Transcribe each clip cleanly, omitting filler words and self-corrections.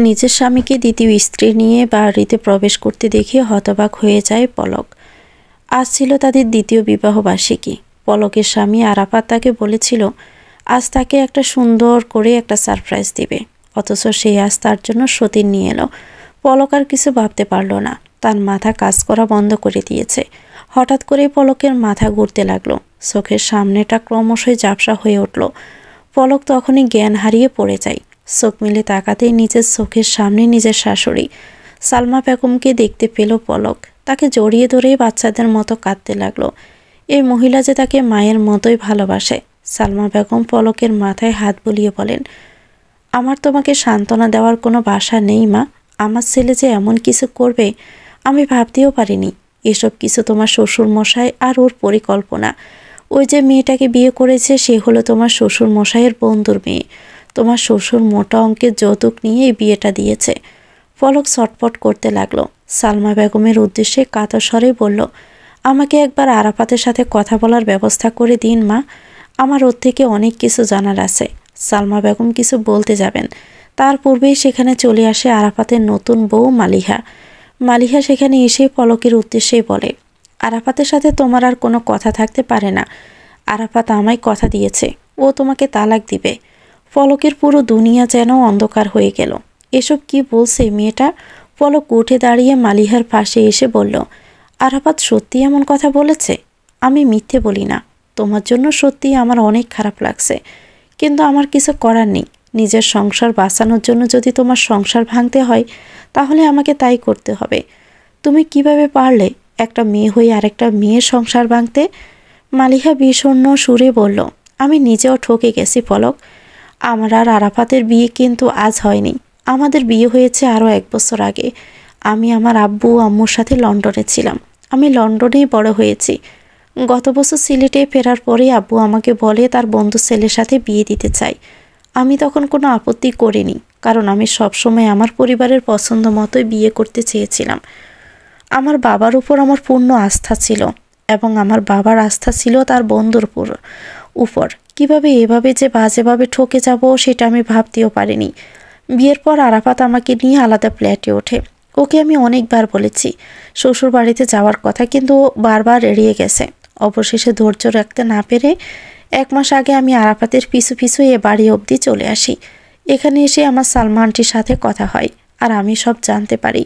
নিজের স্বামীকে দ্বিতীয় স্ত্রী নিয়ে বাড়িতে প্রবেশ করতে দেখে হতবাক হয়ে যায় পলক। আজ ছিল তাদের দ্বিতীয় বিবাহ বার্ষিকী। পলকের স্বামী আরাফাত তাকে বলেছিল আজ তাকে একটা সুন্দর করে একটা সারপ্রাইজ দিবে, অথচ সে আজ তার জন্য সতীন নিয়ে এলো। পলক আর কিছু ভাবতে পারল না, তার মাথা কাজ করা বন্ধ করে দিয়েছে। হঠাৎ করে পলকের মাথা ঘুরতে লাগলো, চোখের সামনেটা ক্রমশই ঝাপসা হয়ে উঠল। পলক তখনই জ্ঞান হারিয়ে পড়ে যায়। চোখ মেলে তাকাতেই নিজের চোখের সামনে নিজের শাশুড়ি সালমা বেগমকে দেখতে পেল পলক। তাকে জড়িয়ে ধরেই বাচ্চাদের মতো কাঁদতে লাগলো। এই মহিলা যে তাকে মায়ের মতোই ভালোবাসে। সালমা বেগম পলকের মাথায় হাত বুলিয়ে বলেন, আমার তোমাকে সান্ত্বনা দেওয়ার কোনো ভাষা নেই মা। আমার ছেলে যে এমন কিছু করবে আমি ভাবতেও পারিনি। এসব কিছু তোমার শ্বশুর মশাই আর ওর পরিকল্পনা। ওই যে মেয়েটাকে বিয়ে করেছে সে হলো তোমার শ্বশুর মশাইয়ের বন্ধুর মেয়ে। তোমার শ্বশুর মোটা অঙ্কের যৌতুক নিয়ে এই বিয়েটা দিয়েছে। পলক ছটফট করতে লাগলো। সালমা বেগমের উদ্দেশ্যে কাতর স্বরে বলল, আমাকে একবার আরাফাতের সাথে কথা বলার ব্যবস্থা করে দিন মা, আমার ওর থেকে অনেক কিছু জানার আছে। সালমা বেগম কিছু বলতে যাবেন, তার পূর্বেই সেখানে চলে আসে আরাফাতের নতুন বউ মালিহা। মালিহা সেখানে এসে পলকের উদ্দেশ্যে বলে, আরাফাতের সাথে তোমার আর কোনো কথা থাকতে পারে না। আরাফাত আমায় কথা দিয়েছে ও তোমাকে তালাক দিবে। পলকের পুরো দুনিয়া যেন অন্ধকার হয়ে গেল। এসব কি বলছে মেয়েটা? পলক উঠে দাঁড়িয়ে মালিহার পাশে এসে বলল, আরাফাত সত্যি এমন কথা বলেছে? আমি মিথ্যে বলি না, তোমার জন্য সত্যিই আমার অনেক খারাপ লাগছে, কিন্তু আমার কিছু করার নেই। নিজের সংসার বাঁচানোর জন্য যদি তোমার সংসার ভাঙতে হয় তাহলে আমাকে তাই করতে হবে। তুমি কিভাবে পারলে একটা মেয়ে হয়ে আরেকটা মেয়ের সংসার ভাঙতে? মালিহা বিষণ্ণ সুরে বলল, আমি নিজেও ঠকে গেছি পলক। আমার আর আরাফাতের বিয়ে কিন্তু আজ হয়নি, আমাদের বিয়ে হয়েছে আরও 1 বছর আগে। আমি আমার আব্বু আম্মুর সাথে লন্ডনে ছিলাম, আমি লন্ডনেই বড় হয়েছি। গত বছর সিলেটে ফেরার পরে আব্বু আমাকে বলে তার বন্ধু ছেলের সাথে বিয়ে দিতে চাই। আমি তখন কোনো আপত্তি করিনি, কারণ আমি সবসময় আমার পরিবারের পছন্দ মতোই বিয়ে করতে চেয়েছিলাম। আমার বাবার উপর আমার পূর্ণ আস্থা ছিল এবং আমার বাবার আস্থা ছিল তার বন্ধুর উপর। কিভাবে এভাবে যে বাজেভাবে ঠকে যাব সেটা আমি ভাবতেও পারিনি। বিয়ের পর আরাফাত আমাকে নিয়ে আলাদা ফ্ল্যাটে ওঠে। ওকে আমি অনেকবার বলেছি শ্বশুর বাড়িতে যাওয়ার কথা, কিন্তু ও বারবার এড়িয়ে গেছে। অবশেষে ধৈর্য রাখতে না পেরে 1 মাস আগে আমি আরাফাতের পিছু পিছু এ বাড়ি অবধি চলে আসি। এখানে এসে আমার সালমা আন্টির সাথে কথা হয় আর আমি সব জানতে পারি।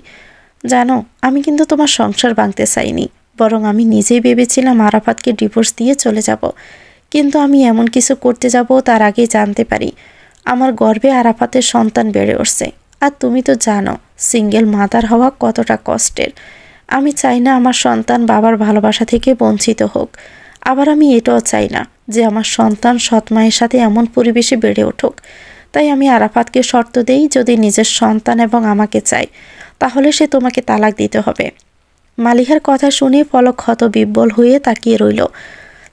জানো, আমি কিন্তু তোমার সংসার ভাঙতে চাইনি, বরং আমি নিজেই ভেবেছিলাম আরাফাতকে ডিভোর্স দিয়ে চলে যাব। কিন্তু আমি এমন কিছু করতে যাব তার আগেই জানতে পারি আমার গর্ভে আরাফাতের সন্তান বেড়ে উঠছে। আর তুমি তো জানো সিঙ্গেল মাদার হওয়া কতটা কষ্টের। আমি চাই না আমার সন্তান বাবার ভালোবাসা থেকে বঞ্চিত হোক। আবার আমি এটাও চাই না যে আমার সন্তান সৎ মায়ের সাথে এমন পরিবেশে বেড়ে উঠুক। তাই আমি আরাফাতকে শর্ত দেই, যদি নিজের সন্তান এবং আমাকে চাই তাহলে সে তোমাকে তালাক দিতে হবে। মালিহার কথা শুনে পলক হতবিহ্বল হয়ে তাকিয়ে রইল।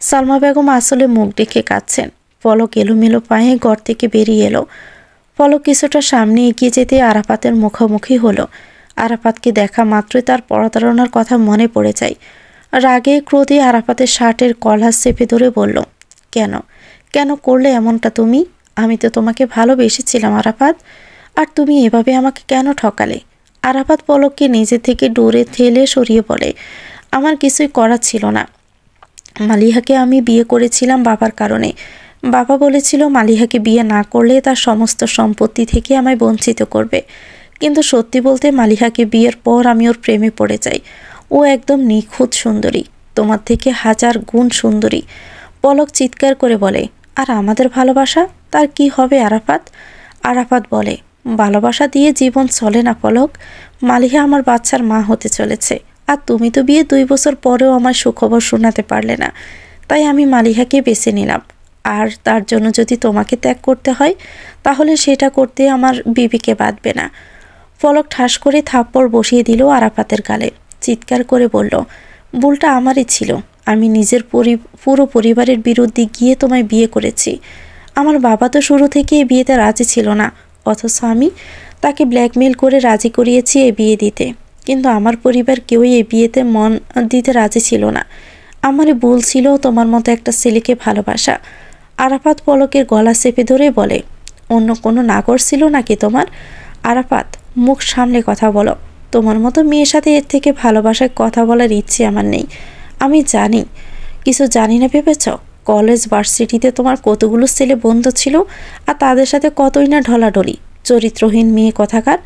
সালমা বেগম আসলে মুখ ডেকে কাঁদছেন। পলক এলোমেলো পায়ে ঘর থেকে বেরিয়ে এলো। পলক কিছুটা সামনে এগিয়ে যেতে আরাফাতের মুখোমুখি হলো। আরাফাতকে দেখা মাত্রই তার প্রতারণার কথা মনে পড়ে যায়। রাগে ক্রোধে আরাফাতের শার্টের কলার চেপে ধরে বলল, কেন কেন করলে এমনটা তুমি? আমি তো তোমাকে ভালোবেসেছিলাম আরাফাত, আর তুমি এভাবে আমাকে কেন ঠকালে? আরাফাত পলককে নিজে থেকে দূরে ঠেলে সরিয়ে বলে, আমার কিছুই করার ছিল না। মালিহাকে আমি বিয়ে করেছিলাম বাবার কারণে। বাবা বলেছিল মালিহাকে বিয়ে না করলে তার সমস্ত সম্পত্তি থেকে আমায় বঞ্চিত করবে। কিন্তু সত্যি বলতে মালিহাকে বিয়ের পর আমি ওর প্রেমে পড়ে যাই। ও একদম নিখুঁত সুন্দরী, তোমার থেকে 1000 গুণ সুন্দরী। পলক চিৎকার করে বলে, আর আমাদের ভালোবাসা, তার কি হবে আরাফাত? আরাফাত বলে, ভালোবাসা দিয়ে জীবন চলে না পলক। মালিহা আমার বাচ্চার মা হতে চলেছে, আর তুমি তো বিয়ে 2 বছর পরেও আমার সুখবর শোনাতে পারলে না। তাই আমি মালিহাকে বেছে নিলাম। আর তার জন্য যদি তোমাকে ত্যাগ করতে হয় তাহলে সেটা করতে আমার বিবিকে বাঁধবে না। পলক ঠাস করে থাপ্পড় বসিয়ে দিল আরাফাতের গালে। চিৎকার করে বলল, ভুলটা আমারই ছিল। আমি নিজের পুরো পরিবারের বিরুদ্ধে গিয়ে তোমায় বিয়ে করেছি। আমার বাবা তো শুরু থেকে এই বিয়েতে রাজি ছিল না, অথচ আমি তাকে ব্ল্যাকমেল করে রাজি করিয়েছি এই বিয়ে দিতে। কিন্তু আমার পরিবার কেউই এই বিয়েতে মন দিতে রাজি ছিল না। আমারই ভুল ছিল তোমার মতো একটা ছেলেকে ভালোবাসা। আরাফাত পলকের গলা চেপে ধরে বলে, অন্য কোনো নাগর ছিল নাকি তোমার? আরাফাত, মুখ সামলে কথা বলো। তোমার মতো মেয়ের সাথে এর থেকে ভালোবাসায় কথা বলার ইচ্ছে আমার নেই। আমি জানি, কিছু জানি না ভেবেছ? কলেজ ভার্সিটিতে তোমার কতগুলো ছেলে বন্ধু ছিল, আর তাদের সাথে কতই না ঢলাঢলি। চরিত্রহীন মেয়ে কথাকার,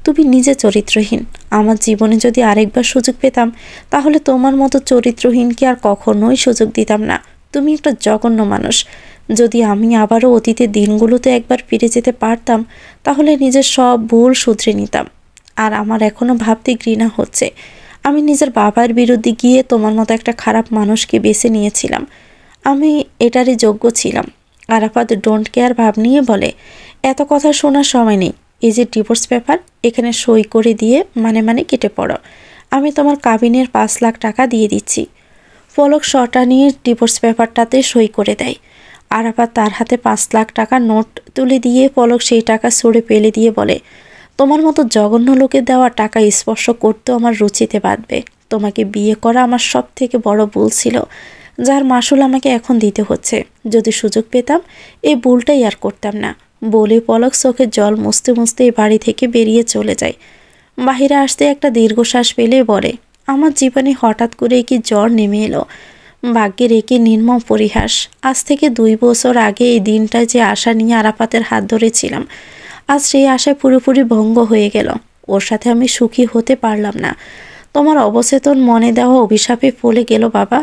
তুমি নিজে চরিত্রহীন। আমার জীবনে যদি আরেকবার সুযোগ পেতাম, তাহলে তোমার মতো চরিত্রহীনকে আর কখনোই সুযোগ দিতাম না। তুমি একটা জঘন্য মানুষ। যদি আমি আবারও অতীতের দিনগুলোতে একবার ফিরে যেতে পারতাম, তাহলে নিজের সব ভুল শুধরে নিতাম। আর আমার এখনও ভাবতে ঘৃণা হচ্ছে, আমি নিজের বাবার বিরুদ্ধে গিয়ে তোমার মতো একটা খারাপ মানুষকে বেছে নিয়েছিলাম। আমি এটারই যোগ্য ছিলাম। আরাফাত ডোন্ট কেয়ার ভাব নিয়ে বলে, এত কথা শোনার সময় নেই। এই যে ডিভোর্স পেপার, এখানে সই করে দিয়ে মানে কেটে পড়ো। আমি তোমার কাবিনের 5 লাখ টাকা দিয়ে দিচ্ছি। পলক শটা নিয়ে ডিভোর্স পেপারটাতে সই করে দেয়। আরাফাত তার হাতে 5 লাখ টাকা নোট তুলে দিয়ে পলক সেই টাকা ছুঁড়ে ফেলে দিয়ে বলে, তোমার মতো জঘন্য লোকের দেওয়া টাকা স্পর্শ করতেও আমার রুচিতে বাঁধবে। তোমাকে বিয়ে করা আমার সব থেকে বড় ভুল ছিল, যার মাসুল আমাকে এখন দিতে হচ্ছে। যদি সুযোগ পেতাম, এই ভুলটাই আর করতাম না। বলে পলক চোখের জল মুছতে মুছতে এই বাড়ি থেকে বেরিয়ে চলে যায়। বাহিরে আসতে একটা দীর্ঘশ্বাস পেলে বলে, আমার জীবনে হঠাৎ করে কি জ্বর নেমে এলো। ভাগ্যের একে নির্মম পরিহাস। আজ থেকে 2 বছর আগে এই দিনটায় যে আশা নিয়ে আরাফাতের হাত ধরেছিলাম, আজ সেই আশায় পুরোপুরি ভঙ্গ হয়ে গেল। ওর সাথে আমি সুখী হতে পারলাম না। তোমার অবচেতন মনে দেওয়া অভিশাপে ফলে গেল বাবা।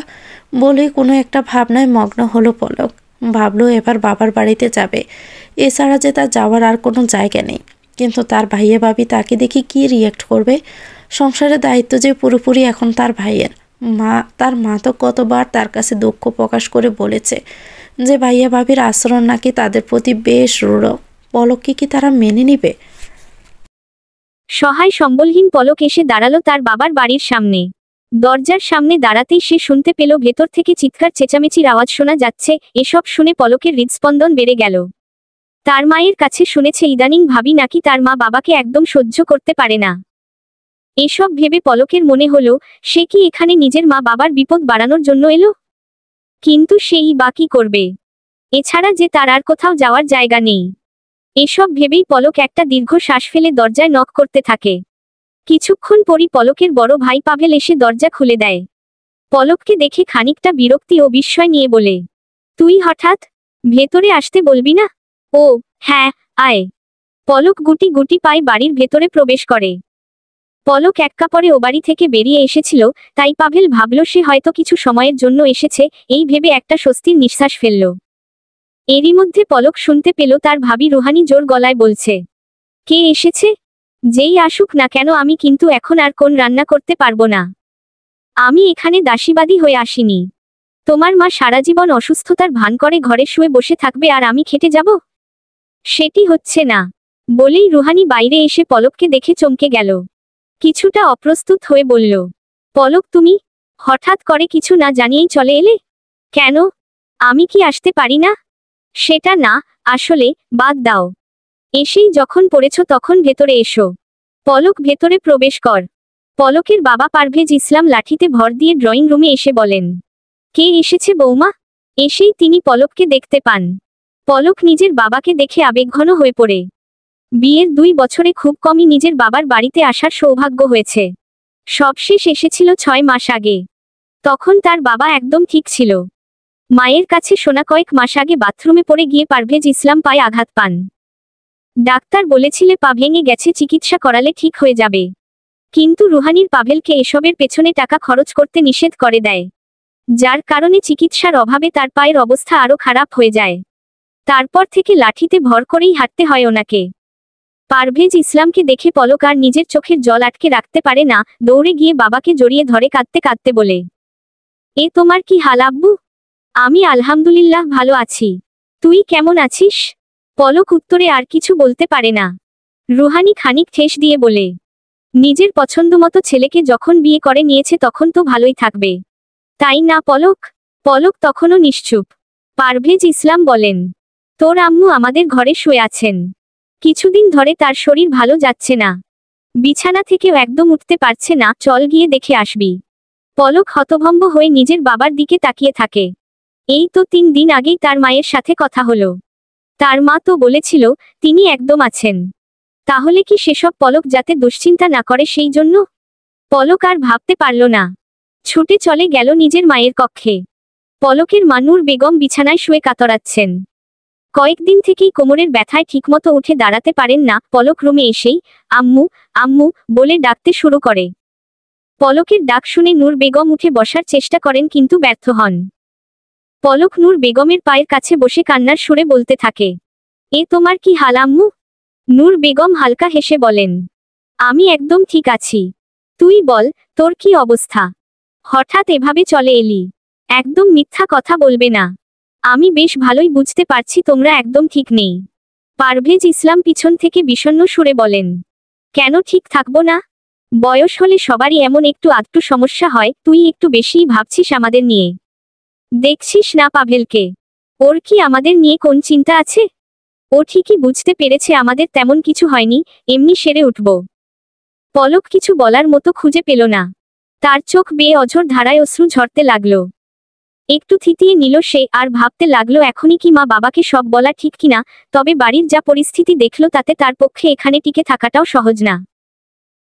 বলে কোনো একটা ভাবনায় মগ্ন হলো পলক। ভাবলো এবার বাবার বাড়িতে যাবে, এছাড়া যে তার যাওয়ার আর কোনো জায়গা নেই। কিন্তু তার ভাইয়া ভাবি তাকে দেখে কি রিয়্যাক্ট করবে? সংসারের দায়িত্ব যে পুরোপুরি এখন তার ভাইয়ের। তার মা তো কতবার তার কাছে দুঃখ প্রকাশ করে বলেছে যে ভাইয়া ভাবির আচরণ নাকি তাদের প্রতি বেশ রূঢ়। পলককে কি তারা মেনে নিবে? সহায় সম্বলহীন পলক এসে দাঁড়ালো তার বাবার বাড়ির সামনে। দরজার সামনে দাঁড়াতেই সে শুনতে পেল ভেতর থেকে চিৎকার চেঁচামেচির আওয়াজ শোনা যাচ্ছে। এসব শুনে পলকের হৃদস্পন্দন বেড়ে গেল। তার মায়ের কাছে শুনেছে ইদানিং ভাবি নাকি তার মা বাবাকে একদম সহ্য করতে পারে না। এসব ভেবে পলকের মনে হলো, সে কি এখানে নিজের মা বাবার বিপদ বাড়ানোর জন্য এলো? কিন্তু সেই বা কি করবে? এছাড়া যে তার আর কোথাও যাওয়ার জায়গা নেই। এসব ভেবেই পলক একটা দীর্ঘ শ্বাস ফেলে দরজায় নক করতে থাকে। কিছুক্ষণ পরই পলকের বড় ভাই পাভেল এসে দরজা খুলে দেয়। পলককে দেখে খানিকটা বিরক্তি ও বিস্ময় নিয়ে বলে, তুই হঠাৎ ভেতরে আসতে বলবি না? ও হ্যাঁ, আয়। পলক গুটি গুটি পায়ে বাড়ির ভেতরে প্রবেশ করে। পলক এক কাপড়ে ও বাড়ি থেকে বেরিয়ে এসেছিল, তাই পাভেল ভাবল সে হয়তো কিছু সময়ের জন্য এসেছে। এই ভেবে একটা স্বস্তির নিঃশ্বাস ফেলল। এরই মধ্যে পলক শুনতে পেল তার ভাবি রুহানি জোর গলায় বলছে, কে এসেছে? যেই আসুক না কেন, আমি কিন্তু এখন আর কোন রান্না করতে পারবো না। আমি এখানে দাসীবাদী হয়ে আসিনি। তোমার মা সারা জীবন অসুস্থতার ভান করে ঘরে শুয়ে বসে থাকবে আর আমি খেটে যাব? সেটি হচ্ছে না। বলেই রুহানি বাইরে এসে পলককে দেখে চমকে গেল। কিছুটা অপ্রস্তুত হয়ে বলল, পলক তুমি হঠাৎ করে কিছু না জানিয়েই চলে এলে কেন? আমি কি আসতে পারি না? সেটা না, আসলে বাদ দাও। এসেই যখন পড়েছ তখন ভেতরে এসো। পলক ভেতরে প্রবেশ কর। পলকের বাবা পারভেজ ইসলাম লাঠিতে ভর দিয়ে ড্রয়িং রুমে এসে বলেন, কে এসেছে বৌমা? এসেই তিনি পলককে দেখতে পান। পলক নিজের বাবাকে দেখে আবেগঘন হয়ে পড়ে। বিয়ের 2 বছরে খুব কমই নিজের বাবার বাড়িতে আসার সৌভাগ্য হয়েছে। সবশেষ এসেছিল 6 মাস আগে। তখন তার বাবা একদম ঠিক ছিল। মায়ের কাছে শোনা কয়েক মাস আগে বাথরুমে পড়ে গিয়ে পারভেজ ইসলাম পায়ে আঘাত পান। ডাক্তার বলেছিলে পা ভেঙে গেছে, চিকিৎসা করালে ঠিক হয়ে যাবে। কিন্তু রুহানির পাভেলকে এসবের পেছনে টাকা খরচ করতে নিষেধ করে দেয়, যার কারণে চিকিৎসার অভাবে তার পায়ের অবস্থা আরো খারাপ হয়ে যায়। তারপর থেকে লাঠিতে ভর করেই হাঁটতে হয় ওনাকে। পারভেজ ইসলামকে দেখে পলক আর নিজের চোখের জল আটকে রাখতে পারে না, দৌড়ে গিয়ে বাবাকে জড়িয়ে ধরে কাঁদতে কাঁদতে বলে, এ তোমার কি হাল আব্বু? আমি আলহামদুলিল্লাহ ভালো আছি। তুই কেমন আছিস? পলক উত্তরে আর কিছু বলতে পারে না। রুহানি খানিক ঠেস দিয়ে বলে, নিজের পছন্দমতো ছেলেকে যখন বিয়ে করে নিয়েছে তখন তো ভালোই থাকবে, তাই না পলক? পলক তখনও নিশ্চুপ। পারভেজ ইসলাম বলেন, তোর আম্মু আমাদের ঘরে শুয়ে আছেন। কিছুদিন ধরে তার শরীর ভালো যাচ্ছে না, বিছানা থেকেও একদম উঠতে পারছে না, চল গিয়ে দেখে আসবি। পলক হতভম্ব হয়ে নিজের বাবার দিকে তাকিয়ে থাকে। এই তো 3 দিন আগেই তার মায়ের সাথে কথা হলো। তার মা তো বলেছিল তিনি একদম আছেন। তাহলে কি সেসব পলক যাতে দুশ্চিন্তা না করে সেই জন্য? পলক আর ভাবতে পারল না। ছুটে চলে গেল নিজের মায়ের কক্ষে। পলকের মা নূর বেগম বিছানায় শুয়ে কাতরাচ্ছেন। কয়েকদিন থেকেই কোমরের ব্যথায় ঠিকমতো উঠে দাঁড়াতে পারেন না। পলক রুমে এসেই আম্মু আম্মু বলে ডাকতে শুরু করে। পলকের ডাক শুনে নূর বেগম উঠে বসার চেষ্টা করেন কিন্তু ব্যর্থ হন। পলক নূর বেগমের পায়ের কাছে বসে কান্নার সুরে বলতে থাকে, এ তোমার কি হাল আম্মু? নূর বেগম হালকা হেসে বলেন, আমি একদম ঠিক আছি। তুই বল, তোর কি অবস্থা? হঠাৎ এভাবে চলে এলি? একদম মিথ্যা কথা বলবে না। আমি বেশ ভালোই বুঝতে পারছি তোমরা একদম ঠিক নেই। পারভেজ ইসলাম পিছন থেকে বিষণ্ণ সুরে বলেন, কেন ঠিক থাকবো না? বয়স হলে সবারই এমন একটু আধটু সমস্যা হয়। তুই একটু বেশিই ভাবছিস আমাদের নিয়ে। দেখছিস না পাভেলকে? ওর কি আমাদের নিয়ে কোন চিন্তা আছে? ও ঠিকই বুঝতে পেরেছে আমাদের তেমন কিছু হয়নি, এমনি সেরে উঠব। পলক কিছু বলার মতো খুঁজে পেল না। তার চোখ বেয়ে অঝোর ধারায় অশ্রু ঝরতে লাগলো। একটু থিতিয়ে নিল সে, আর ভাবতে লাগলো এখনই কি মা বাবাকে সব বলা ঠিক কিনা। তবে বাড়ির যা পরিস্থিতি দেখলো তাতে তার পক্ষে এখানে টিকে থাকাটাও সহজ না।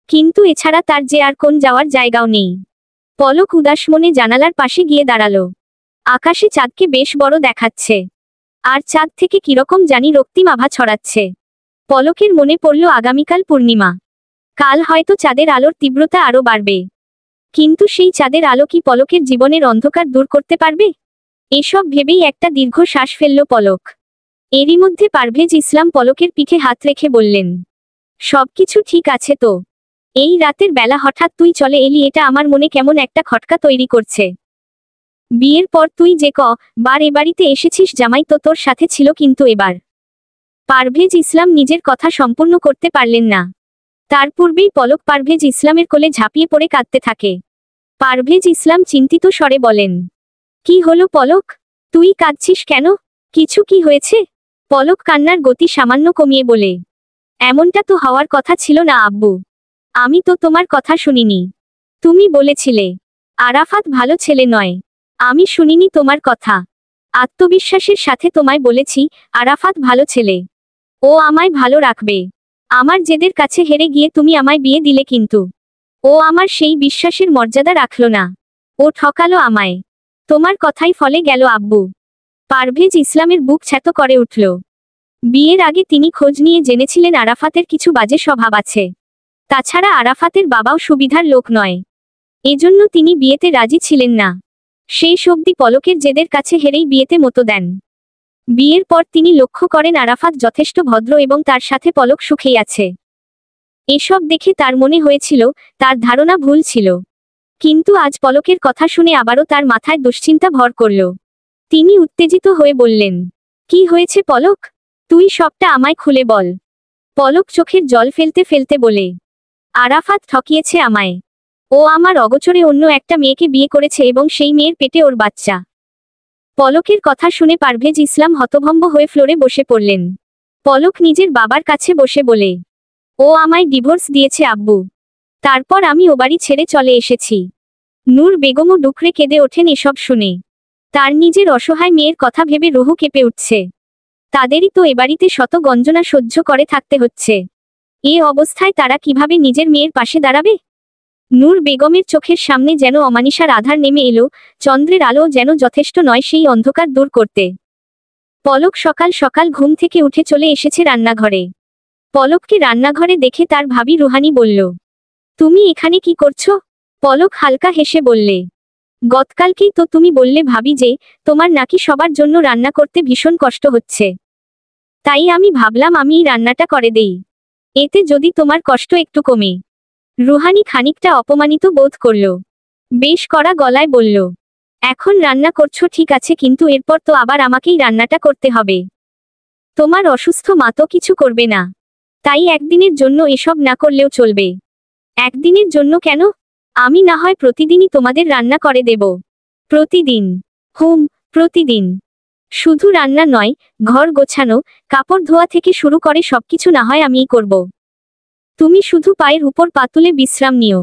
কিন্তু এছাড়া তার যে আর কোন যাওয়ার জায়গাও নেই। পলক উদাস মনে জানালার পাশে গিয়ে দাঁড়ালো। আকাশে চাঁদকে বেশ বড় দেখাচ্ছে, আর চাঁদ থেকে কিরকম জানি রক্তিম আভা ছড়াচ্ছে। পলকের মনে পড়ল আগামীকাল পূর্ণিমা। কাল হয়তো চাঁদের আলোর তীব্রতা আরো বাড়বে। কিন্তু সেই চাঁদের আলো কি পলকের জীবনের অন্ধকার দূর করতে পারবে? এসব ভেবেই একটা দীর্ঘ শ্বাস ফেলল পলক। এরই মধ্যে পারভেজ ইসলাম পলকের পিঠে হাত রেখে বললেন, সবকিছু ঠিক আছে তো? এই রাতের বেলা হঠাৎ তুই চলে এলি, এটা আমার মনে কেমন একটা খটকা তৈরি করছে। বিয়ের পর তুই যে বার এ বাড়িতে এসেছিস জামাই তো তোর সাথে ছিল, কিন্তু এবার। পারভেজ ইসলাম নিজের কথা সম্পূর্ণ করতে পারলেন না। তার পূর্বেই পলক পারভেজ ইসলামের কোলে ঝাঁপিয়ে পড়ে কাঁদতে থাকে। পারভেজ ইসলাম চিন্তিত স্বরে বলেন, কি হলো পলক? তুই কাঁদছিস কেন? কিছু কি হয়েছে? পলক কান্নার গতি সামান্য কমিয়ে বলে, এমনটা তো হওয়ার কথা ছিল না আব্বু। আমি তো তোমার কথা শুনিনি। তুমি বলেছিলে আরাফাত ভালো ছেলে নয়। আমি শুনিনি তোমার কথা। আত্মবিশ্বাসের সাথে তোমায় বলেছি আরাফাত ভালো ছেলে। ও আমায় ভালো রাখবে। আমার জেদের কাছে হেরে গিয়ে তুমি আমায় বিয়ে দিলে, কিন্তু ও আমার সেই বিশ্বাসের মর্যাদা রাখল না। ও ঠকালো আমায়। তোমার কথাই ফলে গেল আব্বু। পারভেজ ইসলামের বুক ছ্যাঁতো করে উঠল। বিয়ের আগে তিনি খোঁজ নিয়ে জেনেছিলেন আরাফাতের কিছু বাজে স্বভাব আছে। তাছাড়া আরাফাতের বাবাও সুবিধার লোক নয়। এজন্য তিনি বিয়েতে রাজি ছিলেন না। সেই অবধি পলকের জেদের কাছে হেরেই বিয়েতে মতো দেন। বিয়ের পর তিনি লক্ষ্য করেন আরাফাত যথেষ্ট ভদ্র এবং তার সাথে পলক সুখেই আছে। এসব দেখে তার মনে হয়েছিল তার ধারণা ভুল ছিল। কিন্তু আজ পলকের কথা শুনে আবারও তার মাথায় দুশ্চিন্তা ভর করল। তিনি উত্তেজিত হয়ে বললেন, কি হয়েছে পলক? তুই সবটা আমায় খুলে বল। পলক চোখের জল ফেলতে ফেলতে বলে, আরাফাত ঠকিয়েছে আমায়। ও আমার অগোচরে অন্য একটা মেয়েকে বিয়ে করেছে এবং সেই মেয়ের পেটে ওর বাচ্চা। পলকের কথা শুনে পারভেজ ইসলাম হতভম্ব হয়ে ফ্লোরে বসে পড়লেন। পলক নিজের বাবার কাছে বসে বলে, ও আমায় ডিভোর্স দিয়েছে আব্বু। তারপর আমি ও বাড়ি ছেড়ে চলে এসেছি। নূর বেগমও ডুকরে কেঁদে ওঠেন এসব শুনে। তার নিজের অসহায় মেয়ের কথা ভেবে রুহু কেঁপে উঠছে। তাদেরই তো এ বাড়িতে শত গঞ্জনা সহ্য করে থাকতে হচ্ছে। এ অবস্থায় তারা কিভাবে নিজের মেয়ের পাশে দাঁড়াবে? নূর বেগমের চোখের সামনে যেন অমানিসার আধার নেমে এলো। চন্দ্রের আলো যেন যথেষ্ট নয় সেই অন্ধকার দূর করতে। পলক সকাল সকাল ঘুম থেকে উঠে চলে এসেছে রান্নাঘরে। পলককে রান্নাঘরে দেখে তার ভাবি রুহানি বলল, তুমি এখানে কি করছো? পলক হালকা হেসে বললে, গতকালকেই তো তুমি বললে ভাবি যে তোমার নাকি সবার জন্য রান্না করতে ভীষণ কষ্ট হচ্ছে। তাই আমি ভাবলাম আমিই রান্নাটা করে দেই। এতে যদি তোমার কষ্ট একটু কমে। রুহানি খানিকটা অপমানিত বোধ করল। বেশ কড়া গলায় বলল, এখন রান্না করছো ঠিক আছে, কিন্তু এরপর তো আবার আমাকেই রান্নাটা করতে হবে। তোমার অসুস্থ মা তো কিছু করবে না। তাই একদিনের জন্য এসব না করলেও চলবে। একদিনের জন্য কেন? আমি না হয় প্রতিদিনই তোমাদের রান্না করে দেব। প্রতিদিন? প্রতিদিন। শুধু রান্না নয়, ঘর গোছানো, কাপড় ধোয়া থেকে শুরু করে সবকিছু না হয় আমিই করব। তুমি শুধু পায়ের উপর পা তুলে বিশ্রাম নিও।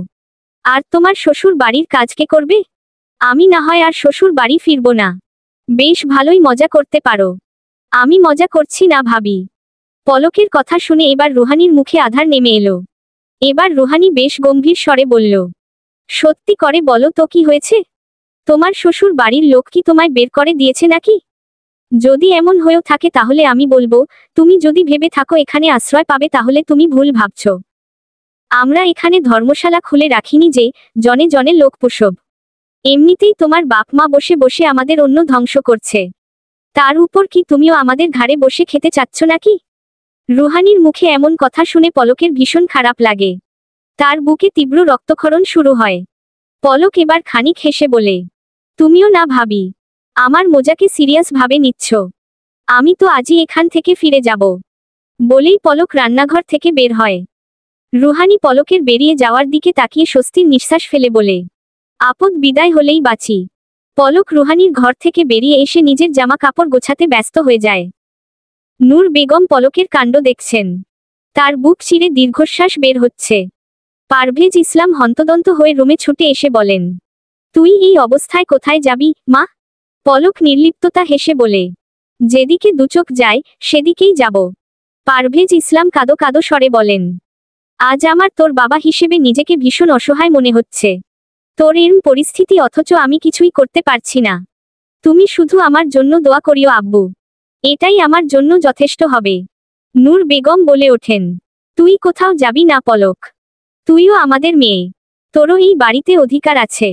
আর তোমার শ্বশুর বাড়ির কাজ কে করবে? আমি না হয় আর শ্বশুর বাড়ি ফিরব না। বেশ ভালোই মজা করতে পারো। আমি মজা করছি না ভাবি। পলকের কথা শুনে এবার রুহানির মুখে আধার নেমে এলো। এবার রুহানি বেশ গম্ভীর স্বরে বলল, সত্যি করে বলো তো কি হয়েছে? তোমার শ্বশুর বাড়ির লোক কি তোমায় বের করে দিয়েছে নাকি? যদি এমন হয়েও থাকে তাহলে আমি বলবো, তুমি যদি ভেবে থাকো এখানে আশ্রয় পাবে তাহলে তুমি ভুল ভাবছ। আমরা এখানে ধর্মশালা খুলে রাখিনি যে জনে জনে লোক পোষব। এমনিতেই তোমার বাপ মা বসে বসে আমাদের অন্য ধ্বংস করছে, তার উপর কি তুমিও আমাদের ঘাড়ে বসে খেতে চাচ্ছ নাকি? রুহানির মুখে এমন কথা শুনে পলকের ভীষণ খারাপ লাগে। তার বুকে তীব্র রক্তক্ষরণ শুরু হয়। পলক এবার খানিক হেসে বলে, তুমিও না ভাবি আমার মজাকে সিরিয়াস ভাবে নিচ্ছ। আমি তো আজই এখান থেকে ফিরে যাব। বলেই পলক রান্নাঘর থেকে বের হয়। রুহানি পলকের বেরিয়ে যাওয়ার দিকে তাকিয়ে স্বস্তির নিঃশ্বাস ফেলে বলে, আপদ বিদায় হলেই বাঁচি। পলক রুহানির ঘর থেকে বেরিয়ে এসে নিজের জামা কাপড় গোছাতে ব্যস্ত হয়ে যায়। নূর বেগম পলকের কাণ্ড দেখছেন। তার বুক চিরে দীর্ঘশ্বাস বের হচ্ছে। পারভেজ ইসলাম হন্তদন্ত হয়ে রুমে ছুটে এসে বলেন, তুই এই অবস্থায় কোথায় যাবি মা? পলক নির্লিপ্ততা হেসে বলে, যেদিকে দুচোখ যায় সেদিকেই যাব। পারভেজ ইসলাম কাঁদো কাঁদো স্বরে বলেন, আজ আমার তোর বাবা হিসেবে নিজেকে ভীষণ অসহায় মনে হচ্ছে। তোর এরম পরিস্থিতি অথচ আমি কিছুই করতে পারছি না। তুমি শুধু আমার জন্য দোয়া করিও আব্বু, এটাই আমার জন্য যথেষ্ট হবে। নূর বেগম বলে ওঠেন, তুই কোথাও যাবি না পলক, তুইও আমাদের মেয়ে, তোরও এই বাড়িতে অধিকার আছে।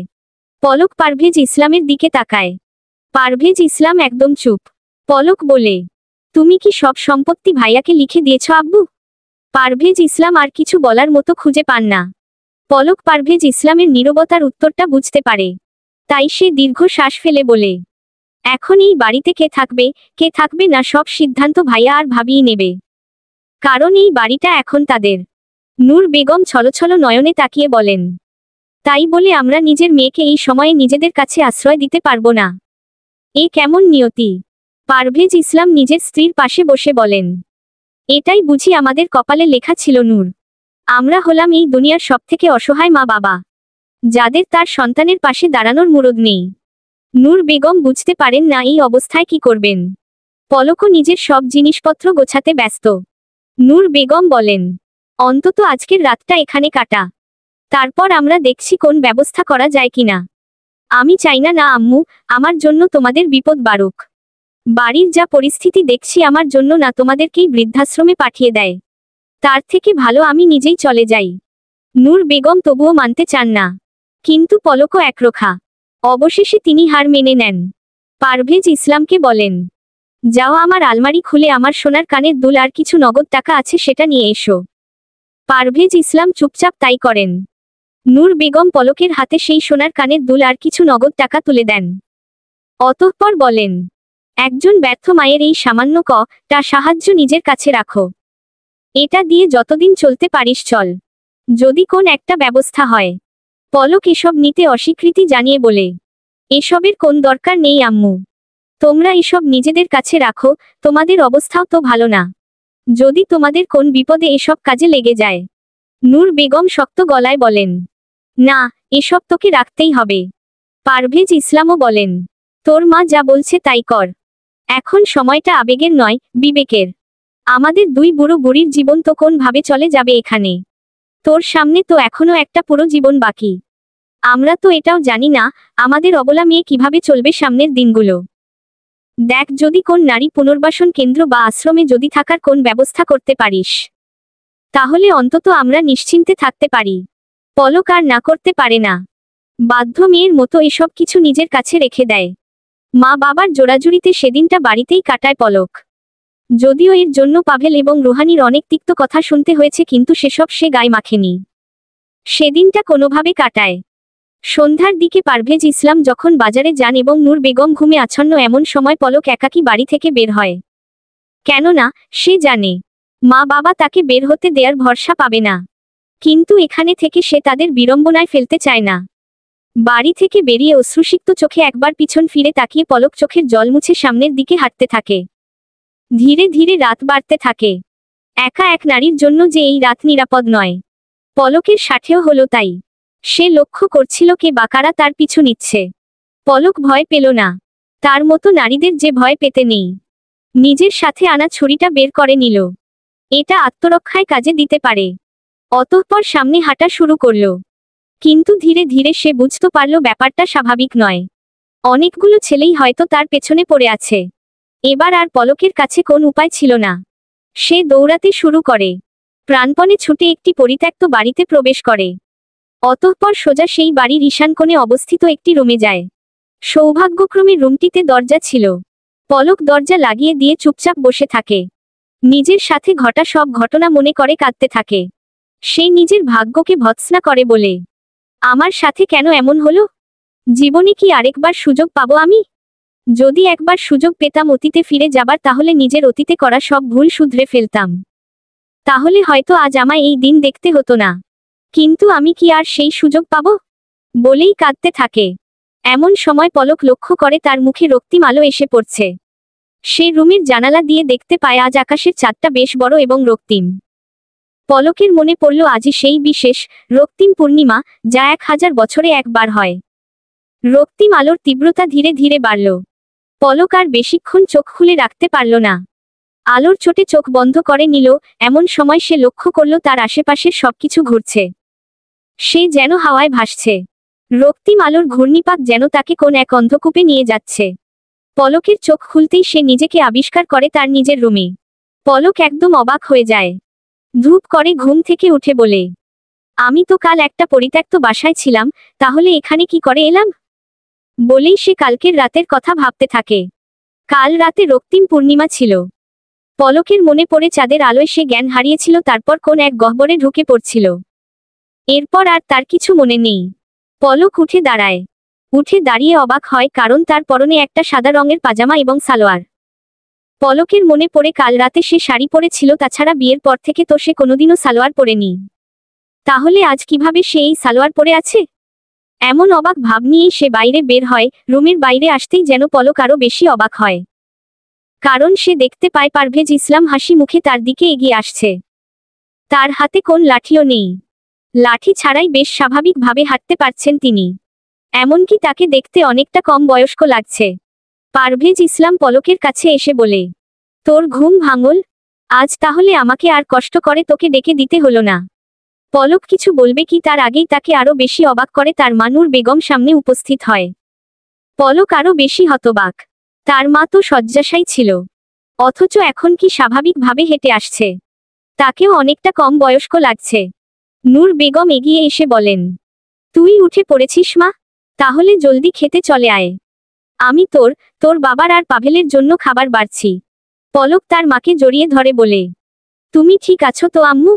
পলক পারভেজ ইসলামের দিকে তাকায়। পারভেজ ইসলাম একদম চুপ। পলক বলে, তুমি কি সব সম্পত্তি ভাইয়াকে লিখে দিয়েছ আব্বু? পারভেজ ইসলাম আর কিছু বলার মতো খুঁজে পান না। পলক পারভেজ ইসলামের নীরবতার উত্তরটা বুঝতে পারে। তাই সে দীর্ঘ শ্বাস ফেলে বলে, এখন এই বাড়িতে কে থাকবে না সব সিদ্ধান্ত ভাইয়া আর ভাবিই নেবে। কারণ এই বাড়িটা এখন তাদের। নূর বেগম ছলছল নয়নে তাকিয়ে বলেন, তাই বলে আমরা নিজের মেয়েকে এই সময়ে নিজেদের কাছে আশ্রয় দিতে পারবো না। এ কেমন নিয়তি? পারভেজ ইসলাম নিজের স্ত্রীর পাশে বসে বলেন, এটাই বুঝি আমাদের কপালে লেখা ছিল নূর। আমরা হলাম এই দুনিয়ার সবথেকে অসহায় মা বাবা, যাদের তার সন্তানের পাশে দাঁড়ানোর মুরদ নেই। নূর বেগম বুঝতে পারেন না এই অবস্থায় কি করবেন। পলকও নিজের সব জিনিসপত্র গোছাতে ব্যস্ত। নূর বেগম বলেন, অন্তত আজকের রাতটা এখানে কাটা, তারপর আমরা দেখছি কোন ব্যবস্থা করা যায় কিনা। আমি চাই না আম্মু, আমার জন্য তোমাদের বিপদ বাড়ুক। বাড়ির যা পরিস্থিতি দেখছি আমার জন্য না তোমাদেরকেই বৃদ্ধাশ্রমে পাঠিয়ে দেয়। তার থেকে ভালো আমি নিজেই চলে যাই। নূর বেগম তবুও মানতে চান না, কিন্তু পলকও একরোখা। অবশেষে তিনি হার মেনে নেন। পারভেজ ইসলামকে বলেন, যাও আমার আলমারি খুলে আমার সোনার কানের দুল আর কিছু নগদ টাকা আছে সেটা নিয়ে এসো। পারভেজ ইসলাম চুপচাপ তাই করেন। নূর বেগম পলকের হাতে সেই সোনার কানের দুল আর কিছু নগদ টাকা তুলে দেন। অতঃপর বলেন, একজন ব্যর্থ মায়ের এই সামান্য টা সাহায্য নিজের কাছে রাখো। এটা দিয়ে যতদিন চলতে পারিস চল, যদি কোন একটা ব্যবস্থা হয়। পলক এসব নিতে অস্বীকৃতি জানিয়ে বলে, এসবের কোন দরকার নেই আম্মু, তোমরা এসব নিজেদের কাছে রাখো, তোমাদের অবস্থাও তো ভালো না। যদি তোমাদের কোন বিপদে এসব কাজে লেগে যায়। নূর বেগম শক্ত গলায় বলেন, না, এসব তোকে রাখতেই হবে। পারভেজ ইসলামও বলেন, তোর মা যা বলছে তাই কর। এখন সময়টা আবেগের নয়, বিবেকের। আমাদের দুই বুড়ো বুড়ির জীবন তো কোন ভাবে চলে যাবে এখানে। তোর সামনে তো এখনো একটা পুরো জীবন বাকি। আমরা তো এটাও জানি না আমাদের অবলা মেয়ে কিভাবে চলবে সামনের দিনগুলো। দেখ, যদি কোন নারী পুনর্বাসন কেন্দ্র বা আশ্রমে যদি থাকার কোন ব্যবস্থা করতে পারিস, তাহলে অন্তত আমরা নিশ্চিন্তে থাকতে পারি। পলক আর না করতে পারে না। বাধ্য মেয়ের মতো এসব কিছু নিজের কাছে রেখে দেয়। মা বাবার জোড়াজুড়িতে সেদিনটা বাড়িতেই কাটায় পলক। যদিও এর জন্য পাভেল এবং রুহানির অনেক তিক্ত কথা শুনতে হয়েছে, কিন্তু সেসব সে গায়ে মাখেনি। সেদিনটা কোনোভাবে কাটায়। সন্ধ্যার দিকে পারভেজ ইসলাম যখন বাজারে যান এবং নূর বেগম ঘুমে আচ্ছন্ন এমন সময় পলক একাকী বাড়ি থেকে বের হয়। কেননা সে জানে মা বাবা তাকে বের হতে দেয়ার ভরসা পাবে না। কিন্তু এখানে থেকে সে তাদের বিড়ম্বনায় ফেলতে চায় না। বাড়ি থেকে বেরিয়ে অশ্রুসিক্ত চোখে একবার পিছন ফিরে তাকিয়ে পলক চোখের জল মুছে সামনের দিকে হাঁটতে থাকে। ধীরে ধীরে রাত বাড়তে থাকে। একা এক নারীর জন্য যে এই রাত নিরাপদ নয়, পলকের সাথেও হলো তাই। সে লক্ষ্য করছিল কে বা কারা তার পিছু নিচ্ছে। পলক ভয় পেল না। তার মতো নারীদের যে ভয় পেতে নেই। নিজের সাথে আনা ছুরিটা বের করে নিল। এটা আত্মরক্ষায় কাজে দিতে পারে। অতঃপর সামনে হাঁটা শুরু করল। কিন্তু ধীরে ধীরে সে বুঝতে পারল ব্যাপারটা স্বাভাবিক নয়। অনেকগুলো ছেলেই হয়তো তার পেছনে পড়ে আছে। এবার আর পলকের কাছে কোন উপায় ছিল না। সে দৌড়াতে শুরু করে। প্রাণপণে ছুটে একটি পরিত্যক্ত বাড়িতে প্রবেশ করে। অতঃপর সোজা সেই বাড়ির ঈশান কোণে অবস্থিত একটি রুমে যায়। সৌভাগ্যক্রমে রুমটিতে দরজা ছিল। পলক দরজা লাগিয়ে দিয়ে চুপচাপ বসে থাকে। নিজের সাথে ঘটা সব ঘটনা মনে করে কাঁদতে থাকে। সে নিজের ভাগ্যকে ভৎসনা করে বলে, আমার সাথে কেন এমন হলো? জীবনে কি আরেকবার সুযোগ পাবো আমি? যদি একবার সুযোগ পেতাম অতীতে ফিরে যাবার, তাহলে নিজের অতীতে করা সব ভুল শুধরে ফেলতাম। তাহলে হয়তো আজ আমায় এই দিন দেখতে হতো না। কিন্তু আমি কি আর সেই সুযোগ পাবো? বলেই কাঁদতে থাকে। এমন সময় পলক লক্ষ্য করে তার মুখে রক্তিম আলো এসে পড়ছে। সে রুমের জানালা দিয়ে দেখতে পায় আজ আকাশের চাঁদটা বেশ বড় এবং রক্তিম। পলকের মনে পড়ল আজই সেই বিশেষ রক্তিম পূর্ণিমা, যা 1000 বছরে একবার হয়। রক্তিম আলোর তীব্রতা ধীরে ধীরে বাড়ল। পলক আর বেশিক্ষণ চোখ খুলে রাখতে পারল না। আলোর চোটে চোখ বন্ধ করে নিল। এমন সময় সে লক্ষ্য করল তার আশেপাশের সবকিছু ঘুরছে। সে যেন হাওয়ায় ভাসছে। রক্তিম আলোর ঘূর্ণিপাক যেন তাকে কোন এক অন্ধকূপে নিয়ে যাচ্ছে। পলকের চোখ খুলতেই সে নিজেকে আবিষ্কার করে তার নিজের রুমে। পলক একদম অবাক হয়ে যায়। ধূপ করে ঘুম থেকে উঠে বলে, আমি তো কাল একটা পরিত্যক্ত বাসায় ছিলাম, তাহলে এখানে কি করে এলাম? বলেই সে কালকের রাতের কথা ভাবতে থাকে। কাল রাতে রক্তিম পূর্ণিমা ছিল। পলকের মনে পড়ে চাঁদের আলোয় সে জ্ঞান হারিয়েছিল, তারপর কোন এক গহ্বরে ঢুকে পড়ছিল। এরপর আর তার কিছু মনে নেই। পলক উঠে দাঁড়ায়। উঠে দাঁড়িয়ে অবাক হয়, কারণ তার পরনে একটা সাদা রঙের পাজামা এবং সালোয়ার। পলকের মনে পড়ে কাল রাতে সে শাড়ি পরেছিল, তাছাড়া বিয়ের পর থেকে তো সে কোনোদিনও সালোয়ার পরেনি। তাহলে আজ কিভাবে সে এই সালোয়ার পরে আছে? এমন অবাক ভাব নিয়েই সে বাইরে বের হয়। রুমের বাইরে আসতেই যেন পলক আরো বেশি অবাক হয়। কারণ সে দেখতে পায় পারভেজ ইসলাম হাসি মুখে তার দিকে এগিয়ে আসছে। তার হাতে কোন লাঠিও নেই। লাঠি ছাড়াই বেশ স্বাভাবিকভাবে হাঁটতে পারছেন তিনি। এমনকি তাকে দেখতে অনেকটা কম বয়স্ক লাগছে। পারভেজ ইসলাম পলকের কাছে এসে বলে, তোর ঘুম ভাঙল? আজ তাহলে আমাকে আর কষ্ট করে তোকে ডেকে দিতে হলো না। পলক কিছু বলবে কি তার আগেই তাকে আরো বেশি অবাক করে তার মা নূর বেগম সামনে উপস্থিত হয়। পলক আরো বেশি হতবাক। তার মা তো শয্যাশায়ী ছিল, অথচ এখন কি স্বাভাবিকভাবে হেঁটে আসছে। তাকেও অনেকটা কম বয়স্ক লাগছে। নূর বেগম এগিয়ে এসে বলেন, তুই উঠে পড়েছিস মা? তাহলে জলদি খেতে চলে আয়। আমি তোর বাবার আর পাভেলের জন্য খাবার বাড়ছি। পলক তার মাকে জড়িয়ে ধরে বলে, তুমি ঠিক আছো তো আম্মু?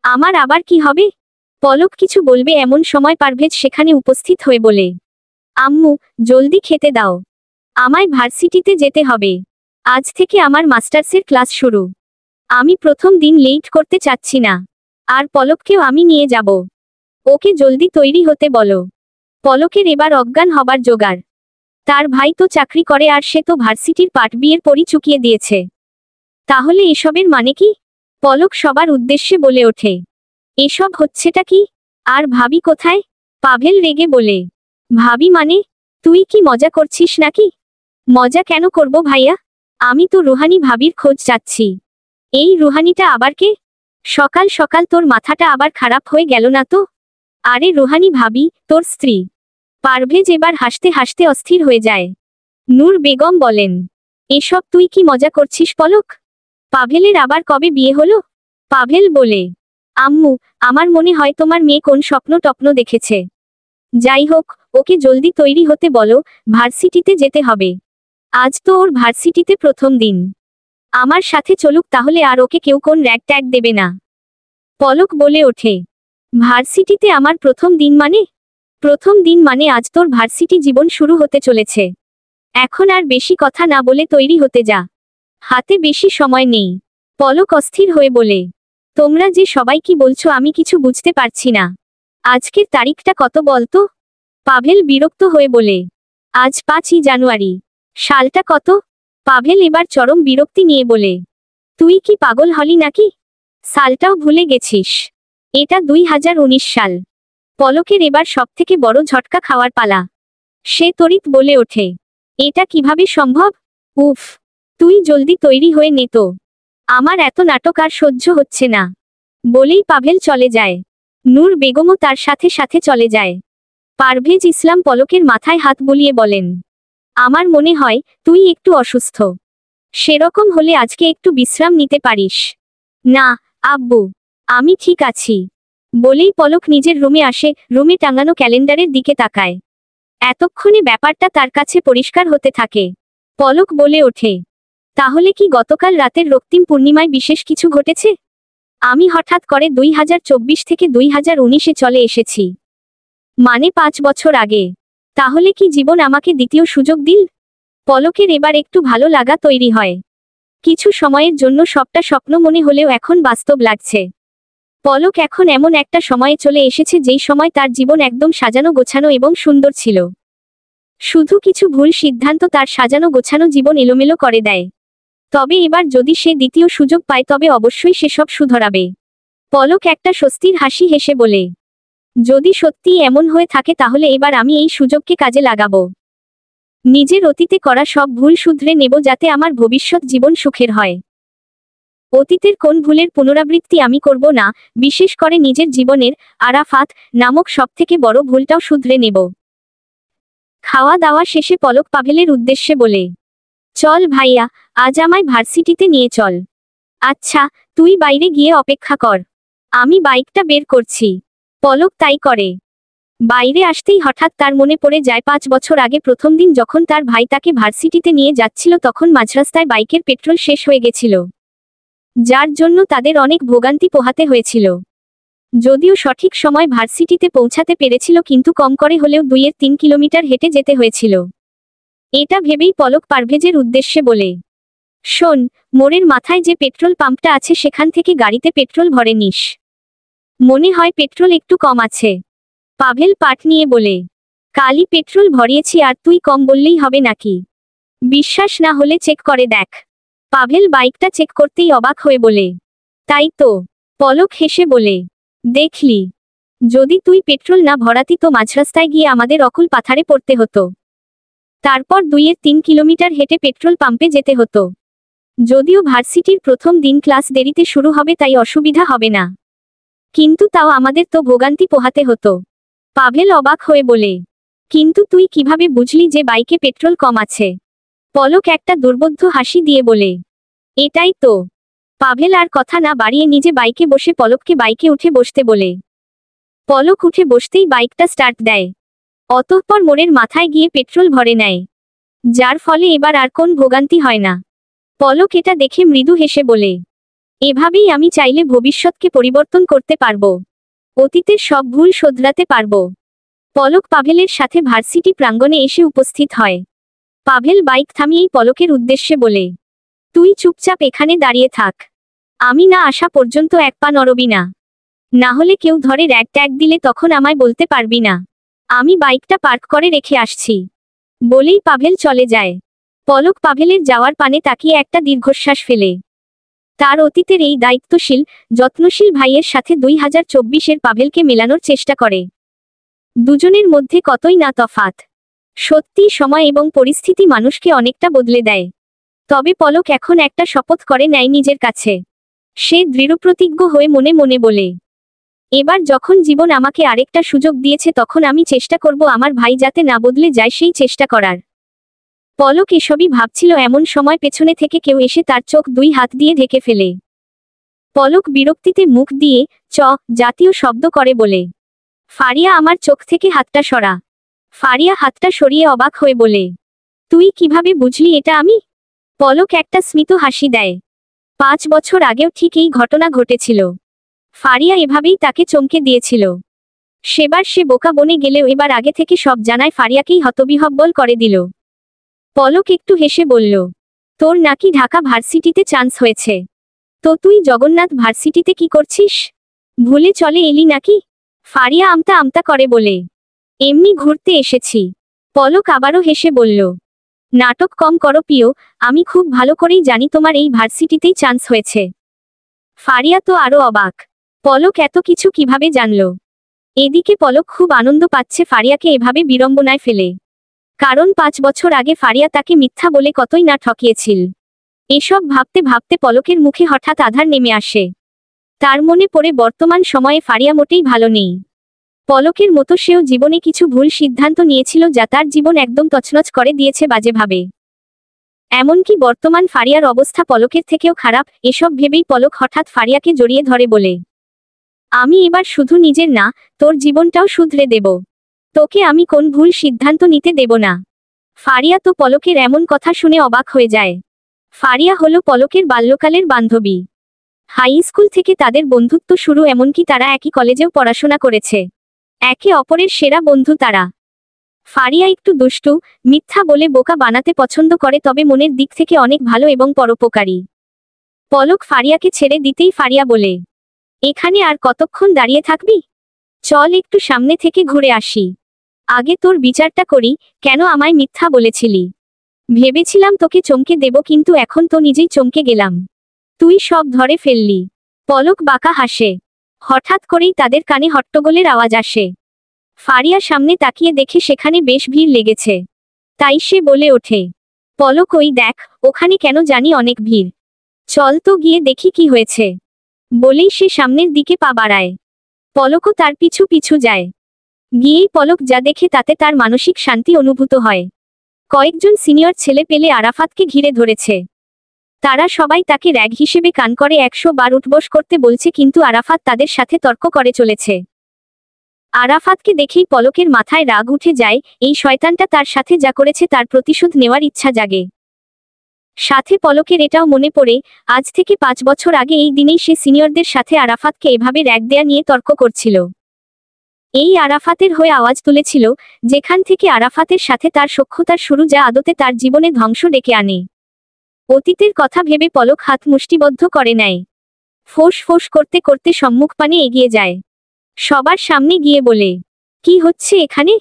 আমার আবার কি হবে? পলক কিছু বলবে এমন সময় পারভেজ সেখানে উপস্থিত হয়ে বলে, আম্মু, জলদি খেতে দাও। আমায় ভার্সিটিতে যেতে হবে। আজ থেকে আমার মাস্টার্সের ক্লাস শুরু। আমি প্রথম দিন লেট করতে চাচ্ছি না। আর পলককেও আমি নিয়ে যাব। ওকে জলদি তৈরি হতে বলো। পলকের এবার অজ্ঞান হবার জোগাড়। তার ভাই তো চাকরি করে আর সে তো ভার্সিটির পাট বিয়ের পরই চুকিয়ে দিয়েছে। তাহলে এসবের মানে কি? পলক সবার উদ্দেশ্যে বলে ওঠে, এসব হচ্ছেটা কি? আর ভাবি কোথায়? পাভেল রেগে বলে, ভাবি মানে? তুই কি মজা করছিস নাকি? মজা কেন করব ভাইয়া? আমি তো রুহানি ভাবির খোঁজ চাচ্ছি। এই রুহানিটা আবার কে? সকাল সকাল তোর মাথাটা আবার খারাপ হয়ে গেল না তো? আরে রুহানি ভাবি, তোর স্ত্রী। পারভেজ এবার হাসতে হাসতে অস্থির হয়ে যায়। নূর বেগম বলেন, এসব তুই কি মজা করছিস পলক? পাভেলের আবার কবে বিয়ে হলো? পাভেল বলে, আম্মু, আমার মনে হয় তোমার মেয়ে কোন স্বপ্ন টপ্ন দেখেছে। যাই হোক, ওকে জলদি তৈরি হতে বলো, ভার্সিটিতে যেতে হবে। আজ তো ওর ভার্সিটিতে প্রথম দিন। আমার সাথে চলুক তাহলে, আর ওকে কেউ কোন র‍্যাগ ট্যাগ দেবে না। পলক বলে ওঠে, ভার্সিটিতে আমার প্রথম দিন মানে? প্রথম দিন মানে আজ তোর ভার্সিটি জীবন শুরু হতে চলেছে। এখন আর বেশি কথা না বলে তৈরি হতে যা। হাতে বেশি সময় নেই। পলক অস্থির হয়ে বলে, তোমরা যে সবাই কি বলছো আমি কিছু বুঝতে পারছি না। আজকের তারিখটা কত বলতো? পাভেল বিরক্ত হয়ে বলে, আজ 5ই জানুয়ারি। সালটা কত? পাভেল এবার চরম বিরক্তি নিয়ে বলে, তুই কি পাগল হলি নাকি? সালটাও ভুলে গেছিস? এটা 2019 সাল। পলকের এবার সবথেকে বড় ঝটকা খাওয়ার পালা। সে তড়িৎ বলে ওঠে, এটা কিভাবে সম্ভব? উফ, তুই জলদি তৈরি হয়ে নে তো। আমার এত নাটক আর সহ্য হচ্ছে না, বলেই পাভেল চলে যায়। নূর বেগমও তার সাথে সাথে চলে যায়। পারভেজ ইসলাম পলকের মাথায় হাত বুলিয়ে বলেন, আমার মনে হয় তুই একটু অসুস্থ। সেরকম হলে আজকে একটু বিশ্রাম নিতে পারিস। না আব্বু, আমি ঠিক আছি, বলেই পলক নিজের রুমে আসে। রুমে টাঙানো ক্যালেন্ডারের দিকে তাকায়। এতক্ষণে ব্যাপারটা তার কাছে পরিষ্কার হতে থাকে। পলক বলে ওঠে, তাহলে কি গতকাল রাতের রক্তিম পূর্ণিমায় বিশেষ কিছু ঘটেছে? আমি হঠাৎ করে 2024 থেকে 2019-এ চলে এসেছি, মানে 5 বছর আগে। তাহলে কি জীবন আমাকে দ্বিতীয় সুযোগ দিল? পলকের এবার একটু ভালো লাগা তৈরি হয়। কিছু সময়ের জন্য সবটা স্বপ্ন মনে হলেও এখন বাস্তব লাগছে। পলক এখন এমন একটা সময়ে চলে এসেছে যেই সময় তার জীবন একদম সাজানো গোছানো এবং সুন্দর ছিল। শুধু কিছু ভুল সিদ্ধান্ত তার সাজানো গোছানো জীবন এলোমেলো করে দেয়। তবে এবার যদি সে দ্বিতীয় সুযোগ পায় তবে অবশ্যই সেসব শুধরাবে। পলক একটা স্বস্তির হাসি হেসে বলে, যদি সত্যিই এমন হয়ে থাকে তাহলে এবার আমি এই সুযোগকে কাজে লাগাবো। নিজের অতীতে করা সব ভুল শুধরে নেব যাতে আমার ভবিষ্যৎ জীবন সুখের হয়। অতীতের কোন ভুলের পুনরাবৃত্তি আমি করব না, বিশেষ করে নিজের জীবনের আরাফাত নামক সবথেকে বড় ভুলটাও শুধরে নেব। খাওয়া দাওয়া শেষে পলক পাভেলের উদ্দেশ্যে বলে, চল ভাইয়া, আজ আমায় ভার্সিটিতে নিয়ে চল। আচ্ছা, তুই বাইরে গিয়ে অপেক্ষা কর, আমি বাইকটা বের করছি। পলক তাই করে। বাইরে আসতেই হঠাৎ তার মনে পড়ে যায় 5 বছর আগে প্রথম দিন যখন তার ভাই তাকে ভার্সিটিতে নিয়ে যাচ্ছিল, তখন মাঝরাস্তায় বাইকের পেট্রোল শেষ হয়ে গেছিল, যার জন্য তাদের অনেক ভোগান্তি পোহাতে হয়েছিল। যদিও সঠিক সময় ভার্সিটিতে পৌঁছাতে পেরেছিল, কিন্তু কম করে হলেও 2-3 কিলোমিটার হেঁটে যেতে হয়েছিল। এটা ভেবেই পলক পারভেজের উদ্দেশ্যে বলে, শোন, মোড়ের মাথায় যে পেট্রোল পাম্পটা আছে সেখান থেকে গাড়িতে পেট্রোল ভরে নিস, মনে হয় পেট্রোল একটু কম আছে। পাভেল পাট নিয়ে বলে, কালই পেট্রোল ভরিয়েছি, আর তুই কম বললেই হবে নাকি? বিশ্বাস না হলে চেক করে দেখ। পাভেল বাইকটা চেক করতেই অবাক হয়ে বলে, তাই তো। পলক হেসে বলে, দেখলি, যদি তুই পেট্রোল না ভরাতি তো মাঝরাস্তায় গিয়ে আমাদের অকুল পাথারে পড়তে হতো। তারপর 2-3 কিলোমিটার হেঁটে পেট্রোল পাম্পে যেতে হতো। যদিও ভার্সিটির প্রথম দিন ক্লাস দেরিতে শুরু হবে তাই অসুবিধা হবে না, কিন্তু তাও আমাদের তো ভোগান্তি পোহাতে হতো। পাভেল অবাক হয়ে বলে, কিন্তু তুই কিভাবে বুঝলি যে বাইকে পেট্রোল কম আছে? পলক একটা দুর্বোধ্য হাসি দিয়ে বলে, এটাই তো। পাভেল আর কথা না বাড়িয়ে নিজে বাইকে বসে পলককে বাইকে উঠে বসতে বলে। পলক উঠে বসতেই বাইকটা স্টার্ট দেয়। অতঃপর মোড়ের মাথায় গিয়ে পেট্রোল ভরে নেয়, যার ফলে এবার আর কোন ভোগান্তি হয় না। পলক এটা দেখে মৃদু হেসে বলে, এভাবেই আমি চাইলে ভবিষ্যৎকে পরিবর্তন করতে পারবো, অতীতের সব ভুল শোধরাতে পারবো। পলক পাভেলের সাথে ভার্সিটি প্রাঙ্গণে এসে উপস্থিত হয়। পাভেল বাইক থামিয়েই পলকের উদ্দেশ্যে বলে, তুই চুপচাপ এখানে দাঁড়িয়ে থাক, আমি না আসা পর্যন্ত এক পা নড়বি না, না হলে কেউ ধরে র‍্যাগ ট্যাগ দিলে তখন আমায় বলতে পারবি না। আমি বাইকটা পার্ক করে রেখে আসছি, বলেই পাভেল চলে যায়। পলক পাভেলের যাওয়ার পানে তাকিয়ে একটা দীর্ঘশ্বাস ফেলে। তার অতীতের এই দায়িত্বশীল, যত্নশীল ভাইয়ের সাথে 2024-এর পাভেলকে মেলানোর চেষ্টা করে। দুজনের মধ্যে কতই না তফাৎ। সত্যি সময় এবং পরিস্থিতি মানুষকে অনেকটা বদলে দেয়। তবে পলক এখন একটা শপথ করে নেয় নিজের কাছে। সে দৃঢ়প্রতিজ্ঞ হয়ে মনে মনে বলে, এবার যখন জীবন আমাকে আরেকটা সুযোগ দিয়েছে তখন আমি চেষ্টা করব আমার ভাই যাতে না বদলে যায় সেই চেষ্টা করার। পলক এসবই ভাবছিল এমন সময় পেছনে থেকে কেউ এসে তার চোখ 2 হাত দিয়ে ঢেকে ফেলে। পলক বিরক্তিতে মুখ দিয়ে চ জাতীয় শব্দ করে বলে, ফারিয়া, আমার চোখ থেকে হাতটা সরা। ফারিয়া হাতটা সরিয়ে অবাক হয়ে বলে, তুই কিভাবে বুঝলি এটা আমি? পলক একটা স্মিত হাসি দেয়। 5 বছর আগেও ঠিক এই ঘটনা ঘটেছিল। ফারিয়া এভাবেই তাকে চমকে দিয়েছিল। সেবার সে বোকা বনে গেলেও এবার আগে থেকে সব জানায় ফারিয়াকেই হতবিহ্বল করে দিল। পলক একটু হেসে বলল, তোর নাকি ঢাকা ভার্সিটিতে চান্স হয়েছে, তো তুই জগন্নাথ ভার্সিটিতে কি করছিস? ভুলে চলে এলি নাকি? ফারিয়া আমতা আমতা করে বলে, এমনি ঘুরতে এসেছি। পলক আবারও হেসে বলল, নাটক কম করো প্রিয়, আমি খুব ভালো করেই জানি তোমার এই ভার্সিটিতেই চান্স হয়েছে। ফারিয়া তো আরো অবাক, পলক এত কিছু কিভাবে জানল। এদিকে পলক খুব আনন্দ পাচ্ছে ফারিয়াকে এভাবে বিড়ম্বনায় ফেলে। কারণ 5 বছর আগে ফারিয়া তাকে মিথ্যা বলে কতই না ঠকিয়েছিল। এসব ভাবতে ভাবতে পলকের মুখে হঠাৎ আধার নেমে আসে। তার মনে পড়ে বর্তমান সময়ে ফারিয়া মোটেই ভালো নেই। পলকের মতো সেও জীবনে কিছু ভুল সিদ্ধান্ত নিয়েছিল যা তার জীবন একদম তছনছ করে দিয়েছে বাজেভাবে। এমনকি বর্তমান ফারিয়ার অবস্থা পলকের থেকেও খারাপ। এসব ভেবেই পলক হঠাৎ ফারিয়াকে জড়িয়ে ধরে বলে, আমি এবার শুধু নিজের না, তোর জীবনটাও শুধরে দেব। তোকে আমি কোন ভুল সিদ্ধান্ত নিতে দেব না। ফারিয়া তো পলকের এমন কথা শুনে অবাক হয়ে যায়। ফারিয়া হলো পলকের বাল্যকালের বান্ধবী। হাই স্কুল থেকে তাদের বন্ধুত্ব শুরু, এমনকি তারা একই কলেজেও পড়াশোনা করেছে। একে অপরের সেরা বন্ধু তারা। ফারিয়া একটু দুষ্টু, মিথ্যা বলে বোকা বানাতে পছন্দ করে, তবে মনের দিক থেকে অনেক ভালো এবং পরোপকারী। পলক ফারিয়াকে ছেড়ে দিতেই ফারিয়া বলে, এখানে আর কতক্ষণ দাঁড়িয়ে থাকবি? চল একটু সামনে থেকে ঘুরে আসি। আগে তোর বিচারটা করি, কেন আমায় মিথ্যা বলেছিলি। ভেবেছিলাম তোকে চমকে দেব, কিন্তু এখন তো নিজেই চমকে গেলাম। তুই সব ধরে ফেললি। পলক বাঁকা হাসে। হঠাৎ করেই তাদের কানে হট্টগোলের আওয়াজ আসে। ফারিয়া সামনে তাকিয়ে দেখে সেখানে বেশ ভিড় লেগেছে। তাই সে বলে ওঠে, পলক ওই দেখ, ওখানে কেন জানি অনেক ভিড়। চল তো গিয়ে দেখি কি হয়েছে। বলেই সে সামনের দিকে পা বাড়ায়। পলকও তার পিছু পিছু যায়। গিয়েই পলক যা দেখে তাতে তার মানসিক শান্তি অনুভূত হয়। কয়েকজন সিনিয়র ছেলে পেলে আরাফাতকে ঘিরে ধরেছে। তারা সবাই তাকে র‍্যাগ হিসেবে কান করে 100 বার উঠবস করতে বলছে, কিন্তু আরাফাত তাদের সাথে তর্ক করে চলেছে। আরাফাতকে দেখেই পলকের মাথায় রাগ উঠে যায়। এই শয়তানটা তার সাথে যা করেছে তার প্রতিশোধ নেওয়ার ইচ্ছা জাগে। সাথে পলকের এটাও মনে পড়ে, আজ থেকে 5 বছর আগে এই দিনেই সে সিনিয়রদের সাথে আরাফাতকে এভাবে র‍্যাগ দেয়া নিয়ে তর্ক করছিল। এই আরাফাতের হয়ে আওয়াজ তুলেছিল, যেখান থেকে আরাফাতের সাথে তার সখ্যতার শুরু, যা আদতে তার জীবনে ধ্বংস ডেকে আনে। অতীতের কথা ভেবে পলক হাত মুষ্টিবদ্ধ করে নেয়। ফোঁস ফোঁস করতে করতে সম্মুখপানে এগিয়ে যায়। সবার সামনে গিয়ে বলে, কি হচ্ছে এখানে?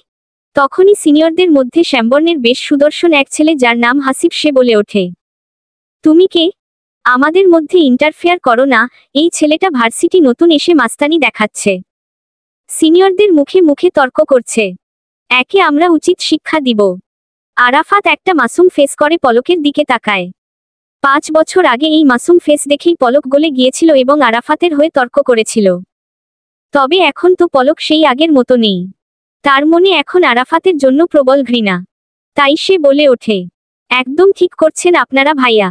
তখনই সিনিয়রদের মধ্যে শ্যামবর্ণের বেশ সুদর্শন এক ছেলে, যার নাম হাসিব, সে বলে ওঠে, তুমি কে? আমাদের মধ্যে ইন্টারফেয়ার করো না। এই ছেলেটা ভার্সিটি নতুন এসে মাস্তানি দেখাচ্ছে। সিনিয়রদের মুখে মুখে তর্ক করছে। একে আমরা উচিত শিক্ষা দিব। আরাফাত একটা মাসুম ফেস করে পলকের দিকে তাকায়। 5 বছর আগে এই মাসুম ফেস দেখেই পলক গলে গিয়েছিল এবং আরাফাতের হয়ে তর্ক করেছিল। তবে এখন তো পলক সেই আগের মতো নেই। তার মনে এখন আরাফাতের জন্য প্রবল ঘৃণা। তাই সে বলে ওঠে, একদম ঠিক করছেন আপনারা ভাইয়া।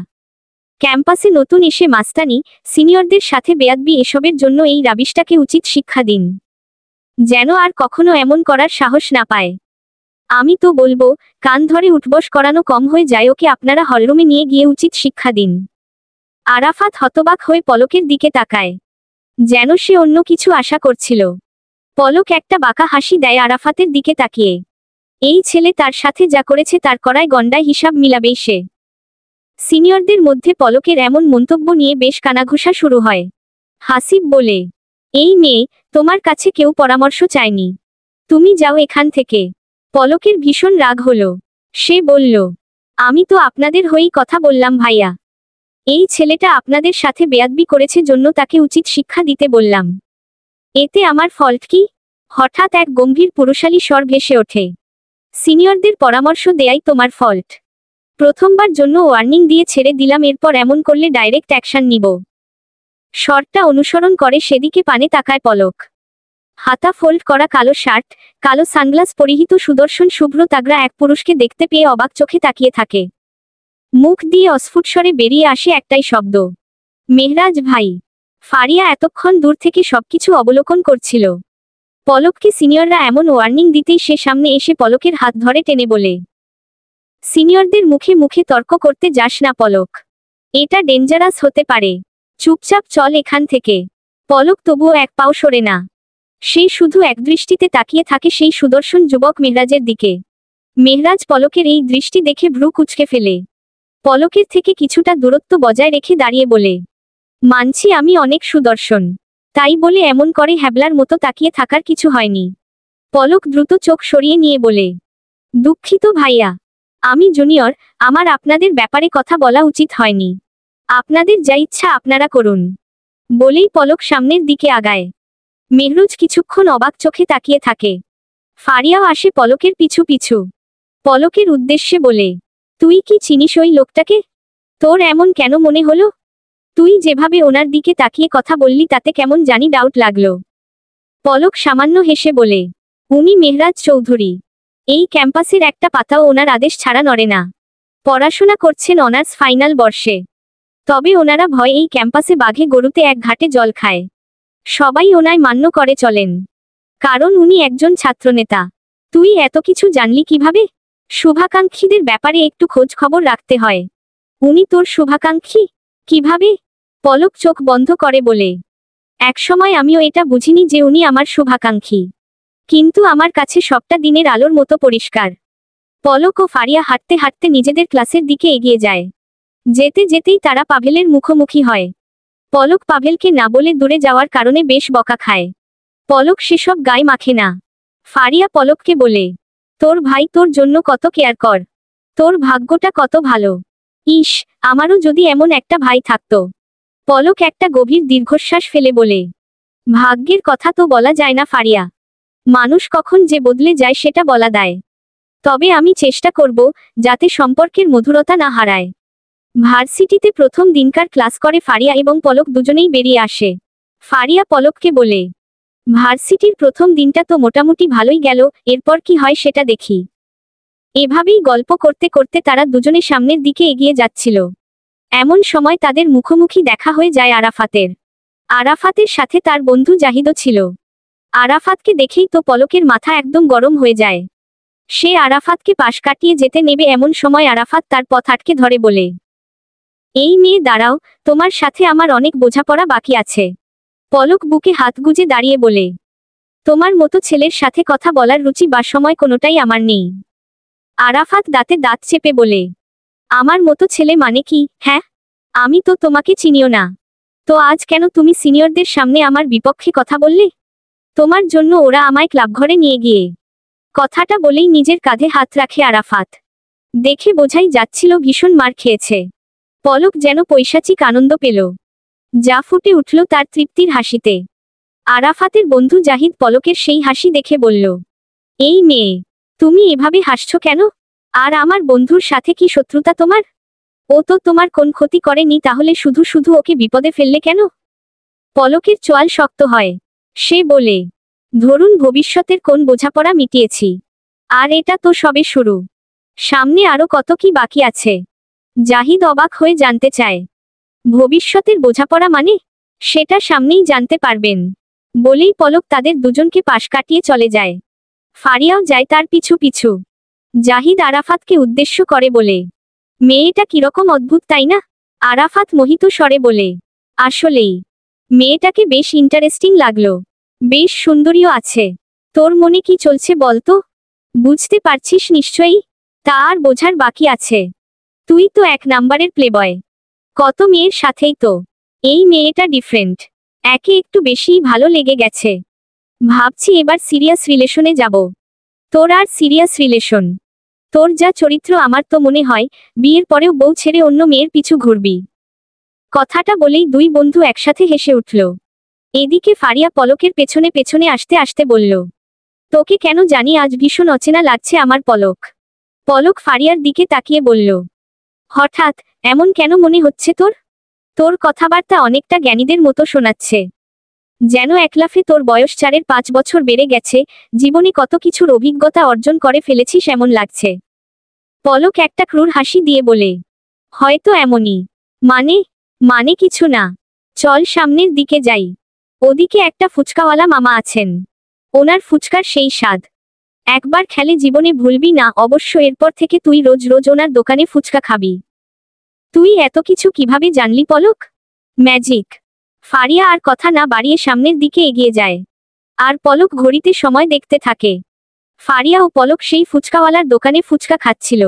ক্যাম্পাসে নতুন এসে মাস্তানি, সিনিয়রদের সাথে বেয়াদবি, এসবের জন্য এই রাবিশটাকে উচিত শিক্ষা দিন, যেন আর কখনো এমন করার সাহস না পায়। আমি তো বলবো, কান ধরে উঠবস করানো কম হয়ে যায়, ওকে আপনারা হলরুমে নিয়ে গিয়ে উচিত শিক্ষা দিন। আরাফাত হতবাক হয়ে পলকের দিকে তাকায়, যেন সে অন্য কিছু আশা করছিল। পলক একটা বাঁকা হাসি দেয় আরাফাতের দিকে তাকিয়ে। এই ছেলে তার সাথে যা করেছে তার করায় গন্ডায় হিসাব মিলাবেই সে। সিনিয়রদের মধ্যে পলকের এমন মন্তব্য নিয়ে বেশ কানাঘুষা শুরু হয়। হাসিব বলে, এই মেয়ে, তোমার কাছে কেউ পরামর্শ চায়নি, তুমি যাও এখান থেকে। পলকের ভীষণ রাগ হলো। সে বলল, আমি তো আপনাদের হয়েই কথা বললাম ভাইয়া। এই ছেলেটা আপনাদের সাথে বেয়াদবি করেছে জন্য তাকে উচিত শিক্ষা দিতে বললাম। এতে আমার ফল্ট কি? হঠাৎ এক গম্ভীর পুরুষালী স্বর ভেসে ওঠে, সিনিয়রদের পরামর্শ দেয়াই তোমার ফল্ট। প্রথমবার জন্য ওয়ার্নিং দিয়ে ছেড়ে দিলাম, এরপর এমন করলে ডাইরেক্ট অ্যাকশন নিব। স্বরটা অনুসরণ করে সেদিকে পানে তাকায় পলক। হাতা ফোল্ড করা কালো শার্ট, কালো সানগ্লাস পরিহিত সুদর্শন শুভ্র তাগড়া এক পুরুষকে দেখতে পেয়ে অবাক চোখে তাকিয়ে থাকে। মুখ দিয়ে অস্ফুট স্বরে বেরিয়ে আসে একটাই শব্দ, মেহরাজ ভাই। ফারিয়া এতক্ষণ দূর থেকে সবকিছু অবলোকন করছিল। পলককে সিনিয়ররা এমন ওয়ার্নিং দিতেই সে সামনে এসে পলকের হাত ধরে টেনে বলে, সিনিয়রদের মুখে মুখে তর্ক করতে যাস না পলক, এটা ডেঞ্জারাস হতে পারে। চুপচাপ চল এখান থেকে। পলক তবুও এক পাও সরে না। সে শুধু একদৃষ্টিতে তাকিয়ে থাকে সেই সুদর্শন যুবক মেহরাজের দিকে। মেহরাজ পলকের এই দৃষ্টি দেখে ভ্রু কুঁচকে ফেলে। পলকের থেকে কিছুটা দূরত্ব বজায় রেখে দাঁড়িয়ে বলে, মানছি আমি অনেক সুদর্শন, তাই বলে এমন করে হ্যাবলার মতো তাকিয়ে থাকার কিছু হয়নি। পলক দ্রুত চোখ সরিয়ে নিয়ে বলে, দুঃখিত ভাইয়া, আমি জুনিয়র, আমার আপনাদের ব্যাপারে কথা বলা উচিত হয়নি। আপনাদের যা ইচ্ছা আপনারা করুন। বলেই পলক সামনের দিকে আগায়। মেহরুজ কিছুক্ষণ অবাক চোখে তাকিয়ে থাকে। ফারিয়াও আসে পলকের পিছু পিছু। পলকের উদ্দেশ্যে বলে, তুই কি চিনিস ওই লোকটাকে? তোর এমন কেন মনে হলো? তুই যেভাবে ওনার দিকে তাকিয়ে কথা বললি তাতে কেমন জানি ডাউট লাগলো। পলক সামান্য হেসে বলে, উনি মেহরাজ চৌধুরী। এই ক্যাম্পাসের একটা পাতাও ওনার আদেশ ছাড়া নড়ে না। পড়াশোনা করছেন অনার্স ফাইনাল বর্ষে। তবে ওনারা ভয় এই ক্যাম্পাসে বাঘে গরুতে এক ঘাটে জল খায়। সবাই ওনায় মান্য করে চলেন, কারণ উনি একজন ছাত্রনেতা। তুই এত কিছু জানলি কিভাবে? শুভাকাঙ্ক্ষীদের ব্যাপারে একটু খোঁজ খবর রাখতে হয়। উনি তোর শুভাকাঙ্ক্ষী? কিভাবে? পলক চোখ বন্ধ করে বলে, একসময় আমিও এটা বুঝিনি যে উনি আমার শুভাকাঙ্ক্ষী, কিন্তু আমার কাছে সবটা দিনের আলোর মতো পরিষ্কার। পলক ও ফারিয়া হাঁটতে হাঁটতে নিজেদের ক্লাসের দিকে এগিয়ে যায়। যেতে যেতেই তারা পাভেলের মুখোমুখি হয়। পলক পাভেলকে না বলে দূরে যাওয়ার কারণে বেশ বকা খায়। পলক সেসব গায়ে মাখে না। ফারিয়া পলককে বলে, তোর ভাই তোর জন্য কত কেয়ার কর। তোর ভাগ্যটা কত ভালো। ইস, আমারও যদি এমন একটা ভাই থাকতো। পলক একটা গভীর দীর্ঘশ্বাস ফেলে বলে, ভাগ্যের কথা তো বলা যায় না ফারিয়া। মানুষ কখন যে বদলে যায় সেটা বলা দেয়। তবে আমি চেষ্টা করব যাতে সম্পর্কের মধুরতা না হারায়। ভার্সিটিতে প্রথম দিনকার ক্লাস করে ফারিয়া এবং পলক দুজনেই বেরিয়ে আসে। ফারিয়া পলককে বলে, ভার্সিটির প্রথম দিনটা তো মোটামুটি ভালোই গেল, এরপর কি হয় সেটা দেখি। এভাবেই গল্প করতে করতে তারা দুজনে সামনের দিকে এগিয়ে যাচ্ছিল। এমন সময় তাদের মুখোমুখি দেখা হয়ে যায় আরাফাতের। আরাফাতের সাথে তার বন্ধু জাহিদও ছিল। আরাফাতকে দেখেই তো পলকের মাথা একদম গরম হয়ে যায়। সে আরাফাতকে পাশ কাটিয়ে যেতে নেবে এমন সময় আরাফাত তার পথ আটকে ধরে বলে, এই মেয়ে দাঁড়াও, তোমার সাথে আমার অনেক বোঝাপড়া বাকি আছে। পলক বুকে হাত গুজে দাঁড়িয়ে বলে, তোমার মতো ছেলের সাথে কথা বলার রুচি বা সময় কোনোটাই আমার নেই। আরাফাত দাঁতে দাঁত চেপে বলে, আমার মতো ছেলে মানে কি? হ্যাঁ, আমি তো তোমাকে চিনিও না। তো আজ কেন তুমি সিনিয়রদের সামনে আমার বিপক্ষে কথা বললে? তোমার জন্য ওরা আমায় ক্লাবঘরে নিয়ে গিয়ে। কথাটা বলেই নিজের কাঁধে হাত রাখে আরাফাত। দেখে বোঝাই যাচ্ছিল ভীষণ মার খেয়েছে। পলক যেন পৈশাচিক আনন্দ পেল। যা ফুটে উঠল তার তৃপ্তির হাসিতে। আরাফাতের বন্ধু জাহিদ পলকের সেই হাসি দেখে বলল, এই মেয়ে, তুমি এভাবে হাসছো কেন? আর আমার বন্ধুর সাথে কি শত্রুতা তোমার? ও তো তোমার কোন ক্ষতি করেনি, তাহলে শুধু শুধু ওকে বিপদে ফেললে কেন? পলকের চোয়াল শক্ত হয়। সে বলে, ধরুন ভবিষ্যতের কোন বোঝাপড়া মিটিয়েছি। আর এটা তো সবে শুরু। সামনে আরো কত কি বাকি আছে। জাহিদ অবাক হয়ে জানতে চায়, ভবিষ্যতের বোঝাপড়া মানে? সেটা সামনেই জানতে পারবেন। বলেই পলক তাদের দুজনকে পাশ কাটিয়ে চলে যায়। ফারিয়াও যায় তার পিছু পিছু। জাহিদ আরাফাতকে উদ্দেশ্য করে বলে, মেয়েটা কিরকম অদ্ভুত তাই না? আরাফাত মোহিত স্বরে বলে, আসলেই মেয়েটাকে বেশ ইন্টারেস্টিং লাগলো। বেশ সুন্দরীও আছে। তোর মনে কি চলছে বলতো? বুঝতে পারছিস নিশ্চয়ই? তা আর বোঝার বাকি আছে। তুই তো এক নাম্বারের প্লেবয়। কত মেয়ের সাথেই তো। এই মেয়েটা ডিফারেন্ট। একে একটু বেশিই ভালো লেগে গেছে। ভাবছি এবার সিরিয়াস রিলেশনে যাব। তোর আর সিরিয়াস রিলেশন? তোর যা চরিত্র আমার তো মনে হয় বিয়ের পরেও বউ ছেড়ে অন্য মেয়ের পিছু ঘুরবি। কথাটা বলেই দুই বন্ধু একসাথে হেসে উঠল। এদিকে ফারিয়া পলকের পেছনে পেছনে আসতে আসতে বলল, তোকে কেন জানি আজ ভীষণ অচেনা লাগছে আমার পলক। পলক ফারিয়ার দিকে তাকিয়ে বলল, হঠাৎ এমন কেন মনে হচ্ছে তোর? তোর কথাবার্তা অনেকটা জ্ঞানীদের মতো শোনাচ্ছে। যেন একলাফে তোর বয়স 4-5 বছর বেড়ে গেছে, জীবনে কত কিছুর অভিজ্ঞতা অর্জন করে ফেলেছিস এমন লাগছে। পলক একটা ক্রূর হাসি দিয়ে বলে, হয়তো এমনই। মানে? মানে কিছু না। চল সামনের দিকে যাই। ওদিকে একটা ফুচকাওয়ালা মামা আছেন। ওনার ফুচকার সেই স্বাদ একবার খেলে জীবনে ভুলবি না। অবশ্য এরপর থেকে তুই রোজ রোজ ওনার দোকানে ফুচকা খাবি। তুই এত কিছু কিভাবে জানলি পলক? ম্যাজিক। ফারিয়া আর কথা না বাড়িয়ে সামনের দিকে এগিয়ে যায়। আর পলক ঘড়িতে সময় দেখতে থাকে। ফারিয়া ও পলক সেই ফুচকাওয়ালার দোকানে ফুচকা খাচ্ছিল।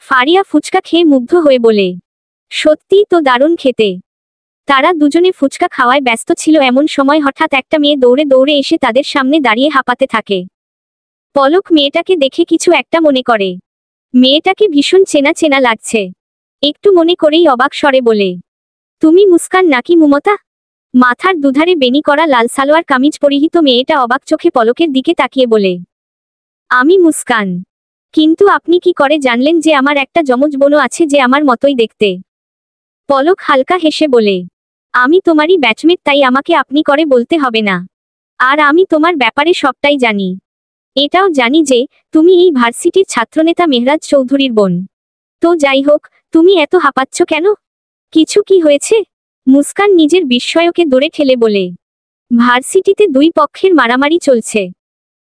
ফারিয়া ফুচকা খেয়ে মুগ্ধ হয়ে বলে, সত্যিই তো দারুণ খেতে। তারা দুজনে ফুচকা খাওয়ায় ব্যস্ত ছিল এমন সময় হঠাৎ একটা মেয়ে দৌড়ে দৌড়ে এসে তাদের সামনে দাঁড়িয়ে হাঁপাতে থাকে। পলক মেয়েটাকে দেখে কিছু একটা মনে করে। মেয়েটাকে ভীষণ চেনা চেনা লাগছে। একটু মনে করেই অবাক স্বরে বলে, তুমি মুস্কান নাকি মমতা? মাথার দুধারে বেনি করা লাল সালোয়ার কামিজ পরিহিত মেয়েটা অবাক চোখে পলকের দিকে তাকিয়ে বলে, আমি মুস্কান। কিন্তু আপনি কি করে জানলেন যে আমার একটা যমজ বোনও আছে যে আমার মতোই দেখতে? পলক হালকা হেসে বলে, আমি তোমারই ব্যাচমেট, তাই আমাকে আপনি করে বলতে হবে না। আর আমি তোমার ব্যাপারে সবটাই জানি। এটাও জানি যে তুমি এই ভার্সিটির ছাত্রনেতা মেহরাজ চৌধুরীর বোন। তো যাই হোক, তুমি এত হাঁপাচ্ছ কেন? কিছু কি হয়েছে? মুস্কান নিজের বিস্ময়কে দূরে ঠেলে বলে, ভার্সিটিতে দুই পক্ষের মারামারি চলছে।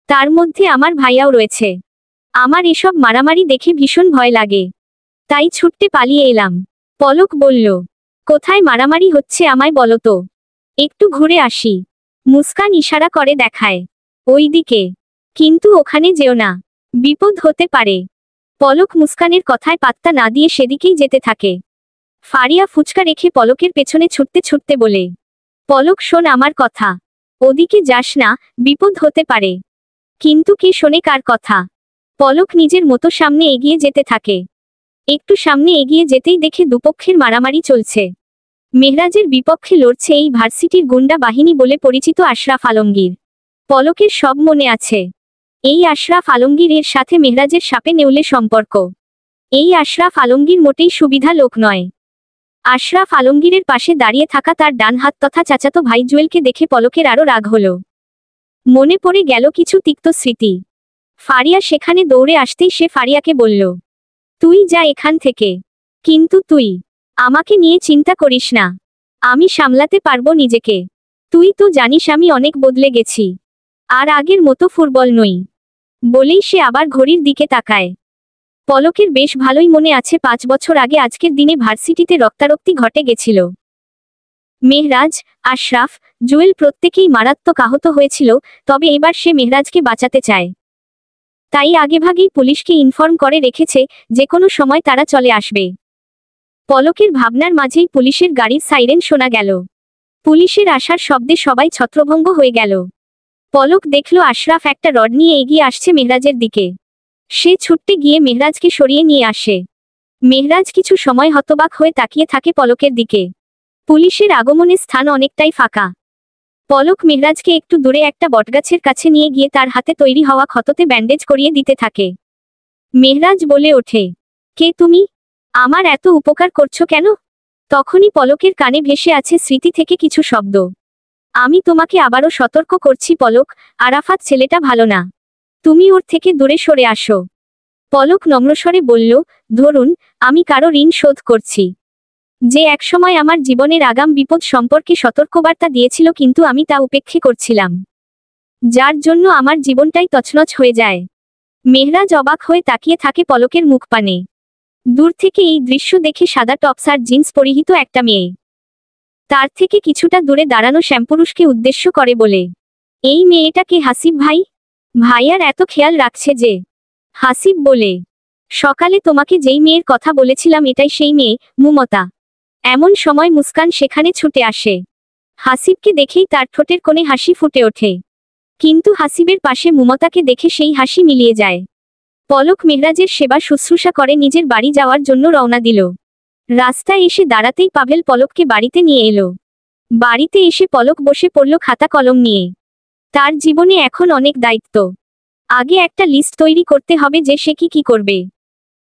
তার মধ্যে আমার ভাইয়াও রয়েছে। আমার এসব মারামারি দেখে ভীষণ ভয় লাগে, তাই ছুটতে পালিয়ে এলাম। পলক বলল, কোথায় মারামারি হচ্ছে আমায় বলো তো, একটু ঘুরে আসি। মুস্কান ইশারা করে দেখায়, ওইদিকে। কিন্তু ওখানে যেও না, বিপদ হতে পারে। পলক মুস্কানের কথায় পাত্তা না দিয়ে সেদিকেই যেতে থাকে। ফারিয়া ফুচকা রেখে পলকের পেছনে ছুটতে ছুটতে বলে, পলক শোন আমার কথা, ওদিকে যাস না, বিপদ হতে পারে। কিন্তু কে শোনে কার কথা? পলক নিজের মতো সামনে এগিয়ে যেতে থাকে। একটু সামনে এগিয়ে যেতেই দেখে দুপক্ষের মারামারি চলছে। মেহরাজের বিপক্ষে লড়ছে এই ভার্সিটির গুন্ডা বাহিনী বলে পরিচিত আশরাফ আলমগীর। পলকের সব মনে আছে। এই আশরাফ আলমগীরের সাথে মেহরাজের সাপে নেউলে সম্পর্ক। এই আশরাফ আলমগীর মোটেই সুবিধা লোক নয়। আশরাফ আলমগীরের পাশে দাঁড়িয়ে থাকা তার ডান হাত তথা চাচাতো ভাই জুয়েলকে দেখে পলকের আরো রাগ হলো। মনে পড়ে গেল কিছু তিক্ত স্মৃতি। ফারিয়া সেখানে দৌড়ে আসতেই সে ফারিয়াকে বলল, তুই যা এখান থেকে। কিন্তু তুই আমাকে নিয়ে চিন্তা করিস না, আমি সামলাতে পারবো নিজেকে। তুই তো জানিস আমি অনেক বদলে গেছি, আর আগের মতো ফুটবল নই। বলেই সে আবার ঘড়ির দিকে তাকায়। পলকের বেশ ভালোই মনে আছে 5 বছর আগে আজকের দিনে ভার্সিটিতে রক্তারক্তি ঘটে গেছিল। মেহরাজ, আশরাফ, জুয়েল প্রত্যেকেই মারাত্মক আহত হয়েছিল, তবে এবার সে মেহরাজকে বাঁচাতে চায়। তাই আগেভাগেই পুলিশকে ইনফর্ম করে রেখেছে, যে কোনো সময় তারা চলে আসবে। পলকের ভাবনার মাঝেই পুলিশের গাড়ির সাইরেন শোনা গেল। পুলিশের আসার শব্দে সবাই ছত্রভঙ্গ হয়ে গেল। পলক দেখল আশরাফ একটা রড নিয়ে এগিয়ে আসছে মেহরাজের দিকে। সে ছুটতে গিয়ে মেহরাজকে সরিয়ে নিয়ে আসে। মেহরাজ কিছু সময় হতবাক হয়ে তাকিয়ে থাকে পলকের দিকে। পুলিশের আগমনের স্থান অনেকটাই ফাঁকা। পলক মেহরাজকে একটু দূরে একটা বটগাছের কাছে নিয়ে গিয়ে তার হাতে তৈরি হওয়া ক্ষততে ব্যান্ডেজ করিয়ে দিতে থাকে। মেহরাজ বলে ওঠে, কে তুমি? আমার এত উপকার করছো কেন? তখনই পলকের কানে ভেসে আছে স্মৃতি থেকে কিছু শব্দ। আমি তোমাকে আবারও সতর্ক করছি পলক, আরাফাত ছেলেটা ভালো না। তুমি ওর থেকে দূরে সরে আসো। পলক নম্রস্বরে বলল, ধরুন, আমি কারো ঋণ শোধ করছি, যে একসময় আমার জীবনের আগাম বিপদ সম্পর্কে সতর্কবার্তা দিয়েছিল, কিন্তু আমি তা উপেক্ষা করছিলাম, যার জন্য আমার জীবনটাই তছনছ হয়ে যায়। মেহরাজ অবাক হয়ে তাকিয়ে থাকে পলকের মুখ পানে। দূর থেকে এই দৃশ্য দেখে সাদা টপস আর জিন্স পরিহিত একটা মেয়ে তার থেকে কিছুটা দূরে দাঁড়ানো শ্যামপুরুষকে উদ্দেশ্য করে বলে, এই মেয়েটা কে হাসিব ভাই? ভাইয়ার এত খেয়াল রাখছে যে। হাসিব বলে, সকালে তোমাকে যেই মেয়ের কথা বলেছিলাম এটাই সেই মেয়ে, মুমতা। এমন সময় মুস্কান সেখানে ছুটে আসে। হাসিবকে দেখেই তার ঠোঁটের কোণে হাসি ফুটে ওঠে, কিন্তু হাসিবের পাশে মুমতাকে দেখে সেই হাসি মিলিয়ে যায়। পলক মেহরাজের সেবা শুশ্রূষা করে নিজের বাড়ি যাওয়ার জন্য রওনা দিল। রাস্তায় এসে দাঁড়াতেই পাভেল পলককে বাড়িতে নিয়ে এলো। বাড়িতে এসে পলক বসে পড়ল খাতা কলম নিয়ে। তার জীবনে এখন অনেক দায়িত্ব। আগে একটা লিস্ট তৈরি করতে হবে যে সে কি করবে,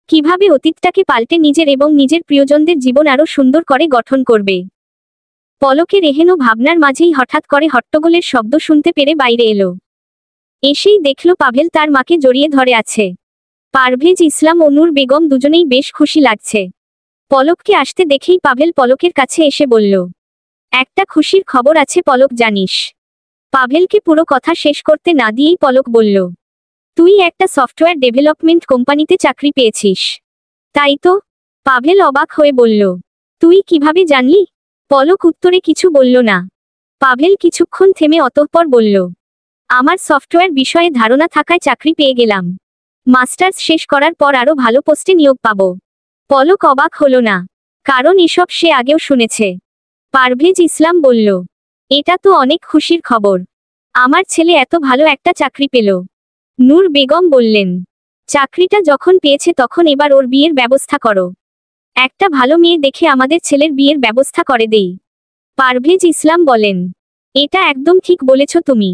কিভাবে অতীতটাকে পাল্টে নিজের এবং নিজের প্রিয়জনদের জীবন আরো সুন্দর করে গঠন করবে। পলকের এহেন ভাবনার মাঝেই হঠাৎ করে হট্টগোলের শব্দ শুনতে পেরে বাইরে এলো। এসেই দেখল পাভেল তার মাকে জড়িয়ে ধরে আছে। পারভেজ ইসলাম ও নূর বেগম দুজনেই বেশ খুশি লাগছে। পলককে আসতে দেখেই পাভেল পলকের কাছে এসে বলল, একটা খুশির খবর আছে পলক, জানিস? পাভেলকে পুরো কথা শেষ করতে না দিয়েই পলক বলল, তুই একটা সফটওয়্যার ডেভেলপমেন্ট কোম্পানিতে চাকরি পেয়েছিস, তাই তো? পাভেল অবাক হয়ে বলল, তুই কিভাবে জানলি? পলক উত্তরে কিছু বলল না। পাভেল কিছুক্ষণ থেমে অতঃপর বলল, আমার সফটওয়্যার বিষয়ে ধারণা থাকায় চাকরি পেয়ে গেলাম। মাস্টার্স শেষ করার পর আরো ভালো পোস্টে নিয়োগ পাব। পলক অবাক হলো না, কারণ এসব সে আগেও শুনেছে। পারভেজ ইসলাম বলল, এটা তো অনেক খুশির খবর। আমার ছেলে এত ভালো একটা চাকরি পেল। নূর বেগম বললেন, চাকরিটা যখন পেয়েছে তখন এবার ওর বিয়ের ব্যবস্থা করো। একটা ভালো মেয়ে দেখে আমাদের ছেলের বিয়ের ব্যবস্থা করে দেই। পারভেজ ইসলাম বলেন, এটা একদম ঠিক বলেছ তুমি।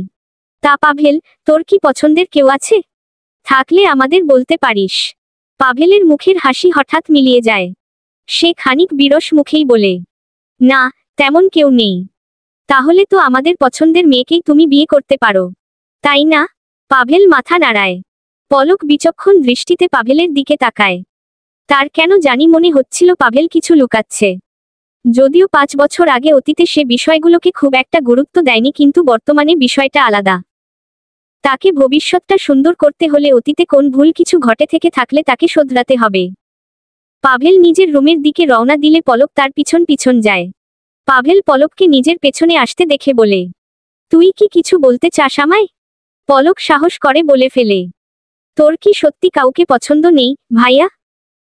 তা পাভেল, তোর কি পছন্দের কেউ আছে? থাকলে আমাদের বলতে পারিস। পাভেলের মুখের হাসি হঠাৎ মিলিয়ে যায়। সে খানিক বিরস মুখেই বলে, না, তেমন কেউ নেই। তাহলে তো আমাদের পছন্দের মেয়েকেই তুমি বিয়ে করতে পারো, তাই না? পাভেল মাথা নাড়ায়। পলক বিচক্ষণ দৃষ্টিতে পাভেলের দিকে তাকায়। তার কেন জানি মনে হচ্ছিল পাভেল কিছু লুকাচ্ছে। যদিও 5 বছর আগে অতীতে সে বিষয়গুলোকে খুব একটা গুরুত্ব দেয়নি, কিন্তু বর্তমানে বিষয়টা আলাদা। তাকে ভবিষ্যৎটা সুন্দর করতে হলে অতীতে কোন ভুল কিছু ঘটে থেকে থাকলে তাকে শোধরাতে হবে। পাভেল নিজের রুমের দিকে রওনা দিলে পলক তার পিছন পিছন যায়। পাভেল পলককে নিজের পেছনে আসতে দেখে বলে, তুই কি কিছু বলতে চাস আমায়? পলক সাহস করে বলে ফেলে, তোর কি সত্যি কাউকে পছন্দ নেই ভাইয়া?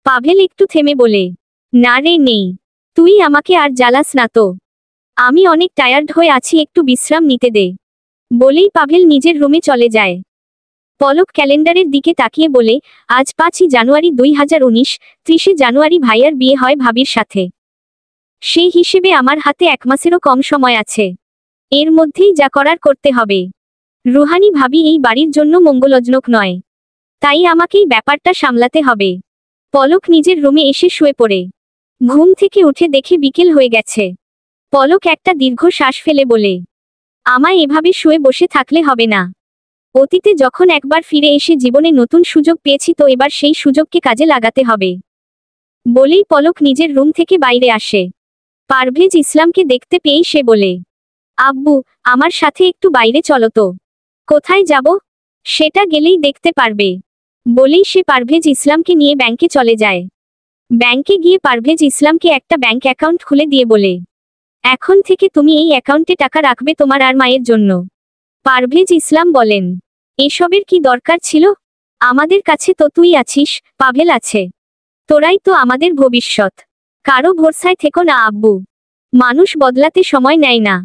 পাভেল একটু থেমে বলে, না রে, নেই। তুই আমাকে আর জ্বালাস না তো। আমি অনেক টায়ার্ড হয়ে আছি, একটু বিশ্রাম নিতে দে। বলেই পাভেল নিজের রুমে চলে যায়। পলক ক্যালেন্ডারের দিকে তাকিয়ে বলে, আজ 5ই জানুয়ারি 2019, 30শে জানুয়ারি ভাইয়ার বিয়ে হয় ভাবির সাথে। সেই হিসেবে আমার হাতে 1 মাসেরও কম সময় আছে। এর মধ্যেই যা করার করতে হবে। রুহানি ভাবি এই বাড়ির জন্য মঙ্গলজনক নয়, তাই আমাকেই ব্যাপারটা সামলাতে হবে। পলক নিজের রুমে এসে শুয়ে পড়ে। ঘুম থেকে উঠে দেখে বিকেল হয়ে গেছে। পলক একটা দীর্ঘ শ্বাস ফেলে বলে, আমায় এভাবে শুয়ে বসে থাকলে হবে না। অতীতে যখন একবার ফিরে এসে জীবনে নতুন সুযোগ পেয়েছি, তো এবার সেই সুযোগকে কাজে লাগাতে হবে। বলেই পলক নিজের রুম থেকে বাইরে আসে। পারভেজ ইসলামকে দেখতে পেয়েই সে বলে, আব্বু, আমার সাথে একটু বাইরে চলো তো। কোথায় যাব? সেটা গেলেই দেখতে পারবে। বলেই সে পারভেজ ইসলামকে নিয়ে ব্যাংকে চলে যায়। ব্যাংকে গিয়ে পারভেজ ইসলামকে একটা ব্যাংক অ্যাকাউন্ট খুলে দিয়ে বলে, এখন থেকে তুমি এই অ্যাকাউন্টে টাকা রাখবে তোমার আর মায়ের জন্য। পারভেজ ইসলাম বলেন, এসবের কি দরকার ছিল? আমাদের কাছে তো তুই আছিস, পাভেল আছে। তোরাই তো আমাদের ভবিষ্যৎ। কারো ভরসায় থেকো না আব্বু। মানুষ বদলাতে সময় নেয় না।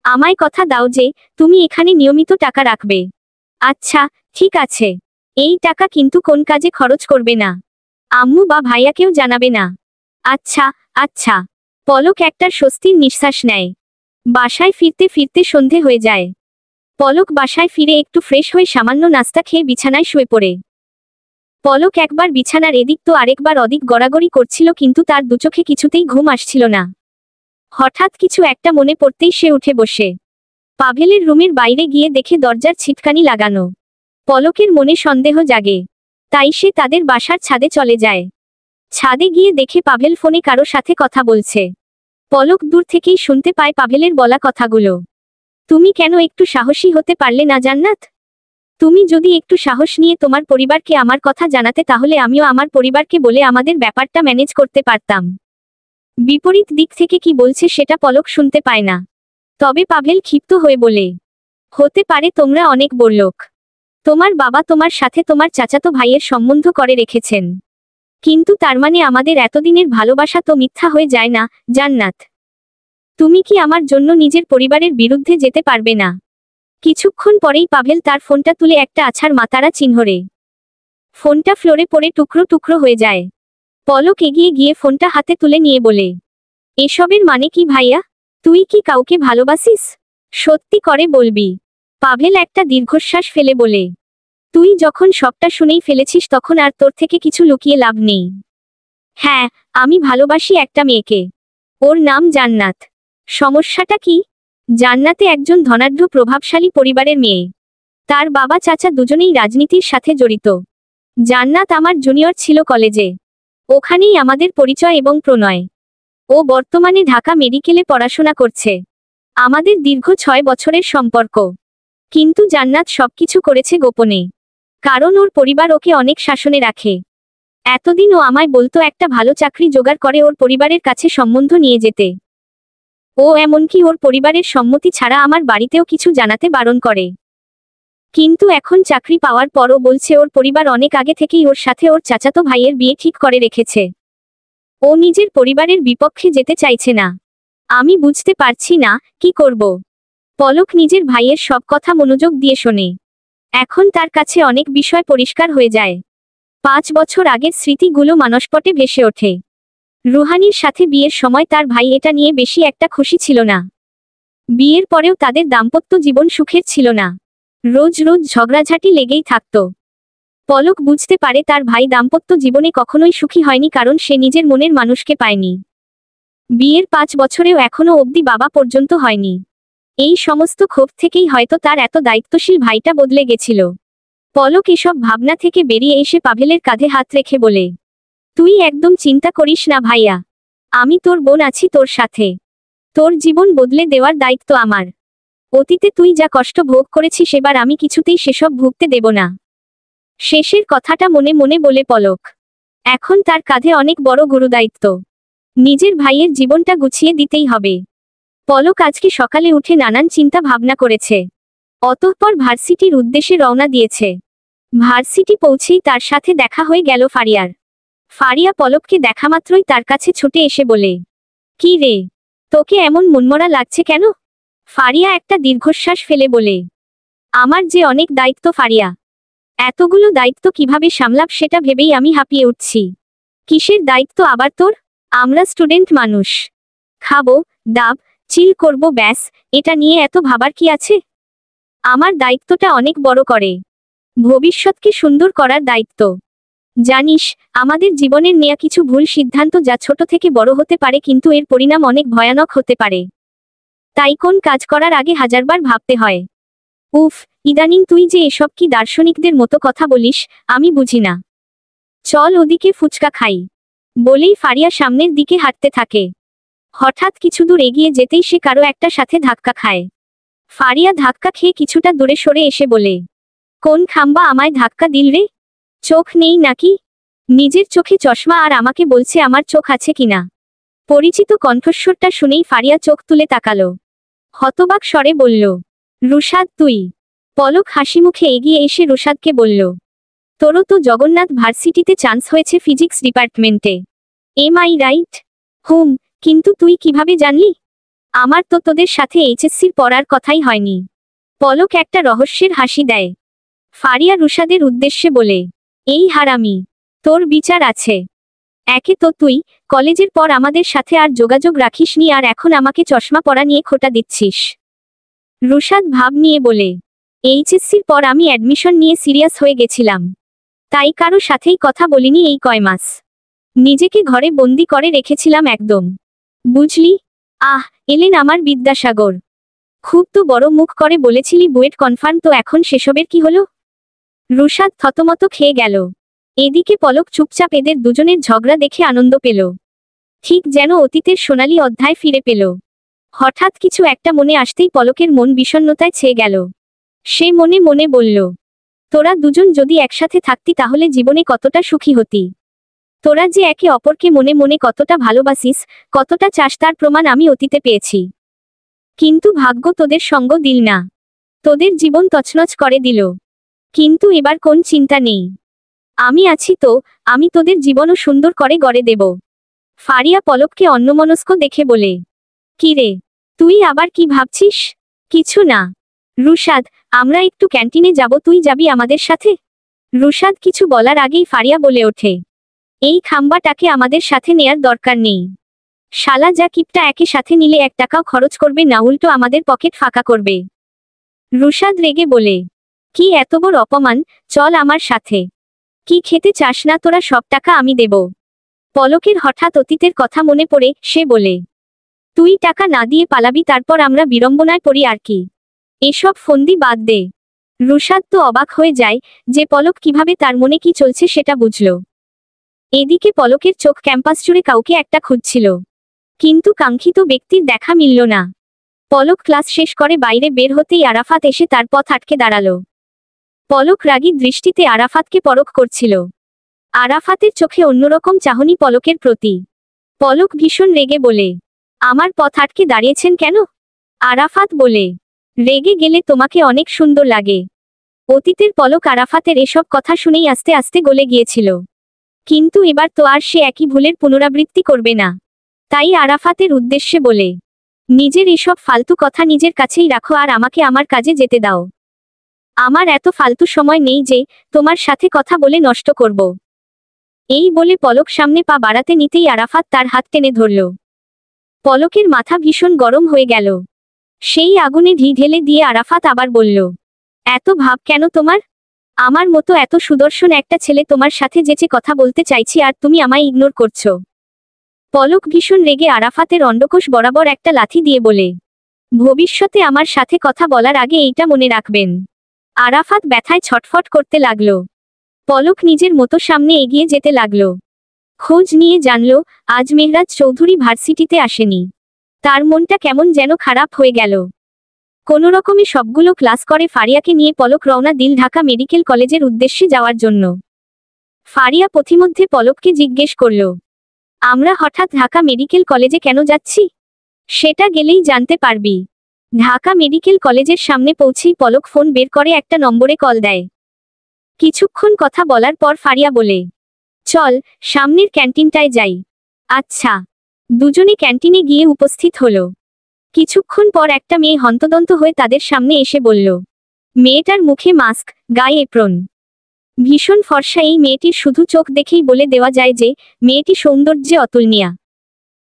আমায় কথা দাও যে তুমি এখানে নিয়মিত টাকা রাখবে। আচ্ছা, ঠিক আছে। এই টাকা কিন্তু কোন কাজে খরচ করবে না। আম্মু বা ভাইয়াকেও জানাবে না। আচ্ছা, আচ্ছা। পলক একটা স্বস্তির নিঃশ্বাস নেয়। বাসায় ফিরতে ফিরতে সন্ধে হয়ে যায়। পলক বাসায় ফিরে একটু ফ্রেশ হয়ে সামান্য নাস্তা খেয়ে বিছানায় শুয়ে পড়ে। পলক একবার বিছানার এদিক তো আরেকবার ওদিক গড়াগড়ি করছিল, কিন্তু তার দুচোখে কিছুতেই ঘুম আসছিল না। হঠাৎ কিছু একটা মনে পড়তেই সে উঠে বসে পাভেলের রুমের বাইরে গিয়ে দেখে দরজার ছিটকানি লাগানো। পলকের মনে সন্দেহ জাগে, তাই সে তাদের বাসার ছাদে চলে যায়। ছাদে গিয়ে দেখে পাভেল ফোনে কারো সাথে কথা বলছে। পলক দূর থেকেই শুনতে পায় পাভেলের বলা কথাগুলো। তুমি কেন একটু সাহসী হতে পারলে না জান্নাত? তুমি যদি একটু সাহস নিয়ে তোমার পরিবারকে আমার কথা জানাতে, তাহলে আমিও আমার পরিবারকে বলে আমাদের ব্যাপারটা ম্যানেজ করতে পারতাম। বিপরীত দিক থেকে কি বলছে সেটা পলক শুনতে পায় না। তবে পাভেল ক্ষিপ্ত হয়ে বলে, হতে পারে তোমরা অনেক বড়লোক। তোমার বাবা তোমার সাথে তোমার চাচাতো ভাইয়ের সম্বন্ধ করে রেখেছেন, কিন্তু তার মানে আমাদের এতদিনের ভালোবাসা তো মিথ্যা হয়ে যায় না জান্নাত? তুমি কি আমার জন্য নিজের পরিবারের বিরুদ্ধে যেতে পারবে না? কিছুক্ষণ পরেই পাভেল তার ফোনটা তুলে একটা আছাড় মাতারা চিহ্নরে ফোনটা ফ্লোরে পড়ে টুকরো টুকরো হয়ে যায়। পলক এগিয়ে গিয়ে ফোনটা হাতে তুলে নিয়ে বলে, এসবের মানে কি ভাইয়া? তুই কি কাউকে ভালোবাসিস? সত্যি করে বলবি? পাভেল একটা দীর্ঘশ্বাস ফেলে বলে, তুই যখন সবটা শুনেই ফেলেছিস তখন আর তোর থেকে কিছু লুকিয়ে লাভ নেই। হ্যাঁ, আমি ভালোবাসি একটা মেয়েকে। ওর নাম জান্নাত। সমস্যাটা কি? জান্নাতে একজন ধনাঢ্য প্রভাবশালী পরিবারের মেয়ে। তার বাবা চাচা দুজনেই রাজনীতির সাথে জড়িত। জান্নাত আমার জুনিয়র ছিল কলেজে। ওখানেই আমাদের পরিচয় এবং প্রণয়। ও বর্তমানে ঢাকা মেডিকেলে পড়াশোনা করছে। আমাদের দীর্ঘ 6 বছরের সম্পর্ক। কিন্তু জান্নাত সবকিছু করেছে গোপনে, কারণ ওর পরিবার ওকে অনেক শাসনে রাখে। এতদিন ও আমায় বলতো একটা ভালো চাকরি জোগাড় করে ওর পরিবারের কাছে সম্বন্ধ নিয়ে যেতে। ও এমনকি ওর পরিবারের সম্মতি ছাড়া আমার বাড়িতেও কিছু জানাতে বারণ করে। কিন্তু এখন চাকরি পাওয়ার পরও বলছে ওর পরিবার অনেক আগে থেকেই ওর সাথে ওর চাচাতো ভাইয়ের বিয়ে ঠিক করে রেখেছে। ও নিজের পরিবারের বিপক্ষে যেতে চাইছে না। আমি বুঝতে পারছি না কি করব। পলক নিজের ভাইয়ের সব কথা মনোযোগ দিয়ে শোনে। এখন তার কাছে অনেক বিষয় পরিষ্কার হয়ে যায়। 5 বছর আগের স্মৃতিগুলো মানসপটে ভেসে ওঠে। রুহানির সাথে বিয়ের সময় তার ভাই এটা নিয়ে বেশি একটা খুশি ছিল না। বিয়ের পরেও তাদের দাম্পত্য জীবন সুখের ছিল না। রোজ রোজ ঝগড়াঝাটি লেগেই থাকত। পলক বুঝতে পারে তার ভাই দাম্পত্য জীবনে কখনোই সুখী হয়নি, কারণ সে নিজের মনের মানুষকে পায়নি। বিয়ের 5 বছরেও এখনো অবধি বাবা পর্যন্ত হয়নি। এই সমস্ত ক্ষোভ থেকেই হয়তো তার এত দায়িত্বশীল ভাইটা বদলে গেছিল। পলক এসব ভাবনা থেকে বেরিয়ে এসে পাভেলের কাঁধে হাত রেখে বলে, তুই একদম চিন্তা করিস না ভাইয়া, আমি তোর বোন আছি তোর সাথে। তোর জীবন বদলে দেওয়ার দায়িত্ব আমার। অতীতে তুই যা কষ্ট ভোগ করেছিস এবার আমি কিছুতেই সেসব ভুগতে দেব না। শেষের কথাটা মনে মনে বলে পলক। এখন তার কাঁধে অনেক বড় গুরুদায়িত্ব। নিজের ভাইয়ের জীবনটা গুছিয়ে দিতেই হবে। পলক আজকে সকালে উঠে নানান চিন্তা ভাবনা করেছে। অতঃপর ভার্সিটির উদ্দেশ্যে রওনা দিয়েছে। ভার্সিটি পৌঁছেই তার সাথে দেখা হয়ে গেল ফারিয়ার। ফারিয়া পলককে দেখামাত্রই তার কাছে ছুটে এসে বলে, কি রে, তোকে এমন মনমরা লাগছে কেন? ফারিয়া একটা দীর্ঘশ্বাস ফেলে বলে, আমার যে অনেক দায়িত্ব ফারিয়া, এতগুলো দায়িত্ব কিভাবে সামলাব সেটা ভেবেই আমি হাঁপিয়ে উঠছি। কিসের দায়িত্ব আবার তোর? আমরা স্টুডেন্ট মানুষ, খাবো দাব চিল করব ব্যাস, এটা নিয়ে এত ভাবার কি আছে? আমার দায়িত্বটা অনেক বড় করে, ভবিষ্যৎকে সুন্দর করার দায়িত্ব। জানিস, আমাদের জীবনের নেয়া কিছু ভুল সিদ্ধান্ত যা ছোট থেকে বড় হতে পারে, কিন্তু এর পরিণাম অনেক ভয়ানক হতে পারে। তাই কোন কাজ করার আগে হাজারবার ভাবতে হয়। উফ, ইদানিং তুই যে এসব কি দার্শনিকদের মতো কথা বলিস, আমি বুঝি না। চল ওদিকে ফুচকা খাই, বলেই ফারিয়া সামনের দিকে হাঁটতে থাকে। হঠাৎ কিছু দূর এগিয়ে যেতেই সে কারো একটা সাথে ধাক্কা খায়। ফারিয়া ধাক্কা খেয়ে কিছুটা দূরে সরে এসে বলে, কোন খাম্বা আমায় ধাক্কা দিল রে? চোখ নেই নাকি? নিজের চোখে চশমা আর আমাকে বলছে আমার চোখ আছে কিনা। পরিচিত কণ্ঠস্বরটা শুনেই ফারিয়া চোখ তুলে তাকালো। হতবাক স্বরে বলল, রুশাদ তুই? পলক হাসিমুখে এগিয়ে এসে রুশাদকে বলল, তোরও তো জগন্নাথ ভার্সিটিতে চান্স হয়েছে ফিজিক্স ডিপার্টমেন্টে, এম আই রাইট? হুম, কিন্তু তুই কিভাবে জানলি? আমার তো তোদের সাথে এইচএসসির পড়ার কথাই হয়নি। পলক একটা রহস্যের হাসি দেয়। ফারিয়া রুশাদের উদ্দেশ্যে বলে, এই হারামি, তোর বিচার আছে। একে তো তুই কলেজের পর আমাদের সাথে আর যোগাযোগ রাখিসনি, আর এখন আমাকে চশমা পরা নিয়ে খোঁটা দিচ্ছিস। রুশাদ ভাব নিয়ে বলে, এইচএসসির পর আমি অ্যাডমিশন নিয়ে সিরিয়াস হয়ে গেছিলাম, তাই কারো সাথেই কথা বলিনি এই কয় মাস। নিজেকে ঘরে বন্দি করে রেখেছিলাম একদম, বুঝলি? আহ, এলেন আমার বিদ্যাসাগর, খুব তো বড় মুখ করে বলেছিলি বুয়েট কনফার্ম, তো এখন সেসবের কি হলো? রুশাদ থতমত খেয়ে গেল। এদিকে পলক চুপচাপ এদের দুজনের ঝগড়া দেখে আনন্দ পেল, ঠিক যেন অতীতের সোনালী অধ্যায় ফিরে পেল। হঠাৎ কিছু একটা মনে আসতেই পলকের মন বিষণ্ণতায় ছেয়ে গেল। সে মনে মনে বলল, তোরা দুজন যদি একসাথে থাকতি তাহলে জীবনে কতটা সুখী হতি। তোরা যে একে অপরকে মনে মনে কতটা ভালোবাসিস, কতটা চাস, তার প্রমাণ আমি অতীতে পেয়েছি। কিন্তু ভাগ্য তোদের সঙ্গ দিল না, তোদের জীবন তছনছ করে দিল। কিন্তু এবার কোন চিন্তা নেই, আমি আছি তো, আমি তোদের জীবনও সুন্দর করে গড়ে দেব। ফারিয়া পলককে অন্যমনস্ক দেখে বলে, কি রে, তুই আবার কি ভাবছিস? কিছু না। রুশাদ, আমরা একটু ক্যান্টিনে যাব, তুই যাবি আমাদের সাথে? রুশাদ কিছু বলার আগেই ফারিয়া বলে ওঠে, এই খাম্বাটাকে আমাদের সাথে নেয়ার দরকার নেই। শালা যা কিপটা, একে সাথে নিলে 1 টাকাও খরচ করবে না, উল্টো আমাদের পকেট ফাঁকা করবে। রুশাদ রেগে বলে, কি এত বড় অপমান, চল আমার সাথে। কি খেতে চাস না তোরা, সব টাকা আমি দেব। পলকের হঠাৎ অতীতের কথা মনে পড়ে সে বলে, তুই টাকা না দিয়ে পালাবি, তারপর আমরা বিড়ম্বনায় পড়ি আর কি। এসব ফন্দি বাদ দে। রুশাদ তো অবাক হয়ে যায় যে পলক কিভাবে তার মনে কি চলছে সেটা বুঝল। এদিকে পলকের চোখ ক্যাম্পাস জুড়ে কাউকে একটা খুঁজছিল, কিন্তু কাঙ্ক্ষিত ব্যক্তির দেখা মিলল না। পলক ক্লাস শেষ করে বাইরে বের হতেই আরাফাত এসে তার পথ আটকে দাঁড়ালো। পলক রাগী দৃষ্টিতে আরাফাতকে পরখ করছিল। আরাফাতের চোখে অন্যরকম চাহনি পলকের প্রতি। পলক ভীষণ রেগে বলে, আমার পথ আটকে দাঁড়িয়েছেন কেন? আরাফাত বলে, রেগে গেলে তোমাকে অনেক সুন্দর লাগে। অতীতের পলক আরাফাতের এসব কথা শুনেই আস্তে আস্তে গলে গিয়েছিল, কিন্তু এবার তো আর সে একই ভুলের পুনরাবৃত্তি করবে না। তাই আরাফাতের উদ্দেশ্যে বলে, নিজের এসব ফালতু কথা নিজের কাছেই রাখো আর আমাকে আমার কাজে যেতে দাও। আমার এত ফালতু সময় নেই যে তোমার সাথে কথা বলে নষ্ট করব। এই বলে পলক সামনে পা বাড়াতে নিতেই আরাফাত তার হাত টেনে ধরল। পলকের মাথা ভীষণ গরম হয়ে গেল। সেই আগুনে ঘি ঢেলে দিয়ে আরাফাত আবার বলল, এত ভাব কেন তোমার? আমার মতো এত সুদর্শন একটা ছেলে তোমার সাথে যেচে কথা বলতে চাইছি আর তুমি আমায় ইগনোর করছো। পলক ভীষণ রেগে আরাফাতের অন্ডকোষ বরাবর একটা লাথি দিয়ে বলে, ভবিষ্যতে আমার সাথে কথা বলার আগে এইটা মনে রাখবেন। আরাফাত ব্যথায় ছটফট করতে লাগলো। পলক নিজের মতো সামনে এগিয়ে যেতে লাগলো। খোঁজ নিয়ে জানল আজ মেহরাজ চৌধুরী ভার্সিটিতে আসেনি। তার মনটা কেমন যেন খারাপ হয়ে গেল। কোনো রকমে সবগুলো ক্লাস করে ফারিয়াকে নিয়ে পলক রওনা দিল ঢাকা মেডিকেল কলেজের উদ্দেশ্যে যাওয়ার জন্য। ফারিয়া পথিমধ্যে পলককে জিজ্ঞেস করল, আমরা হঠাৎ ঢাকা মেডিকেল কলেজে কেন যাচ্ছি? সেটা গেলেই জানতে পারবি। ঢাকা মেডিকেল কলেজের সামনে পৌঁছেই পলক ফোন বের করে একটা নম্বরে কল দেয়। কিছুক্ষণ কথা বলার পর ফারিয়া বলে, চল সামনের ক্যান্টিনটায় যাই। আচ্ছা। দুজনে ক্যান্টিনে গিয়ে উপস্থিত হলো। কিছুক্ষণ পর একটা মেয়ে হন্তদন্ত হয়ে তাদের সামনে এসে বলল, মেয়েটার মুখে মাস্ক, গায়ে এপ্রন। ভীষণ ফর্সা এই মেয়েটির শুধু চোখ দেখেই বলে দেওয়া যায় যে মেয়েটি সৌন্দর্যে অতুলনীয়া।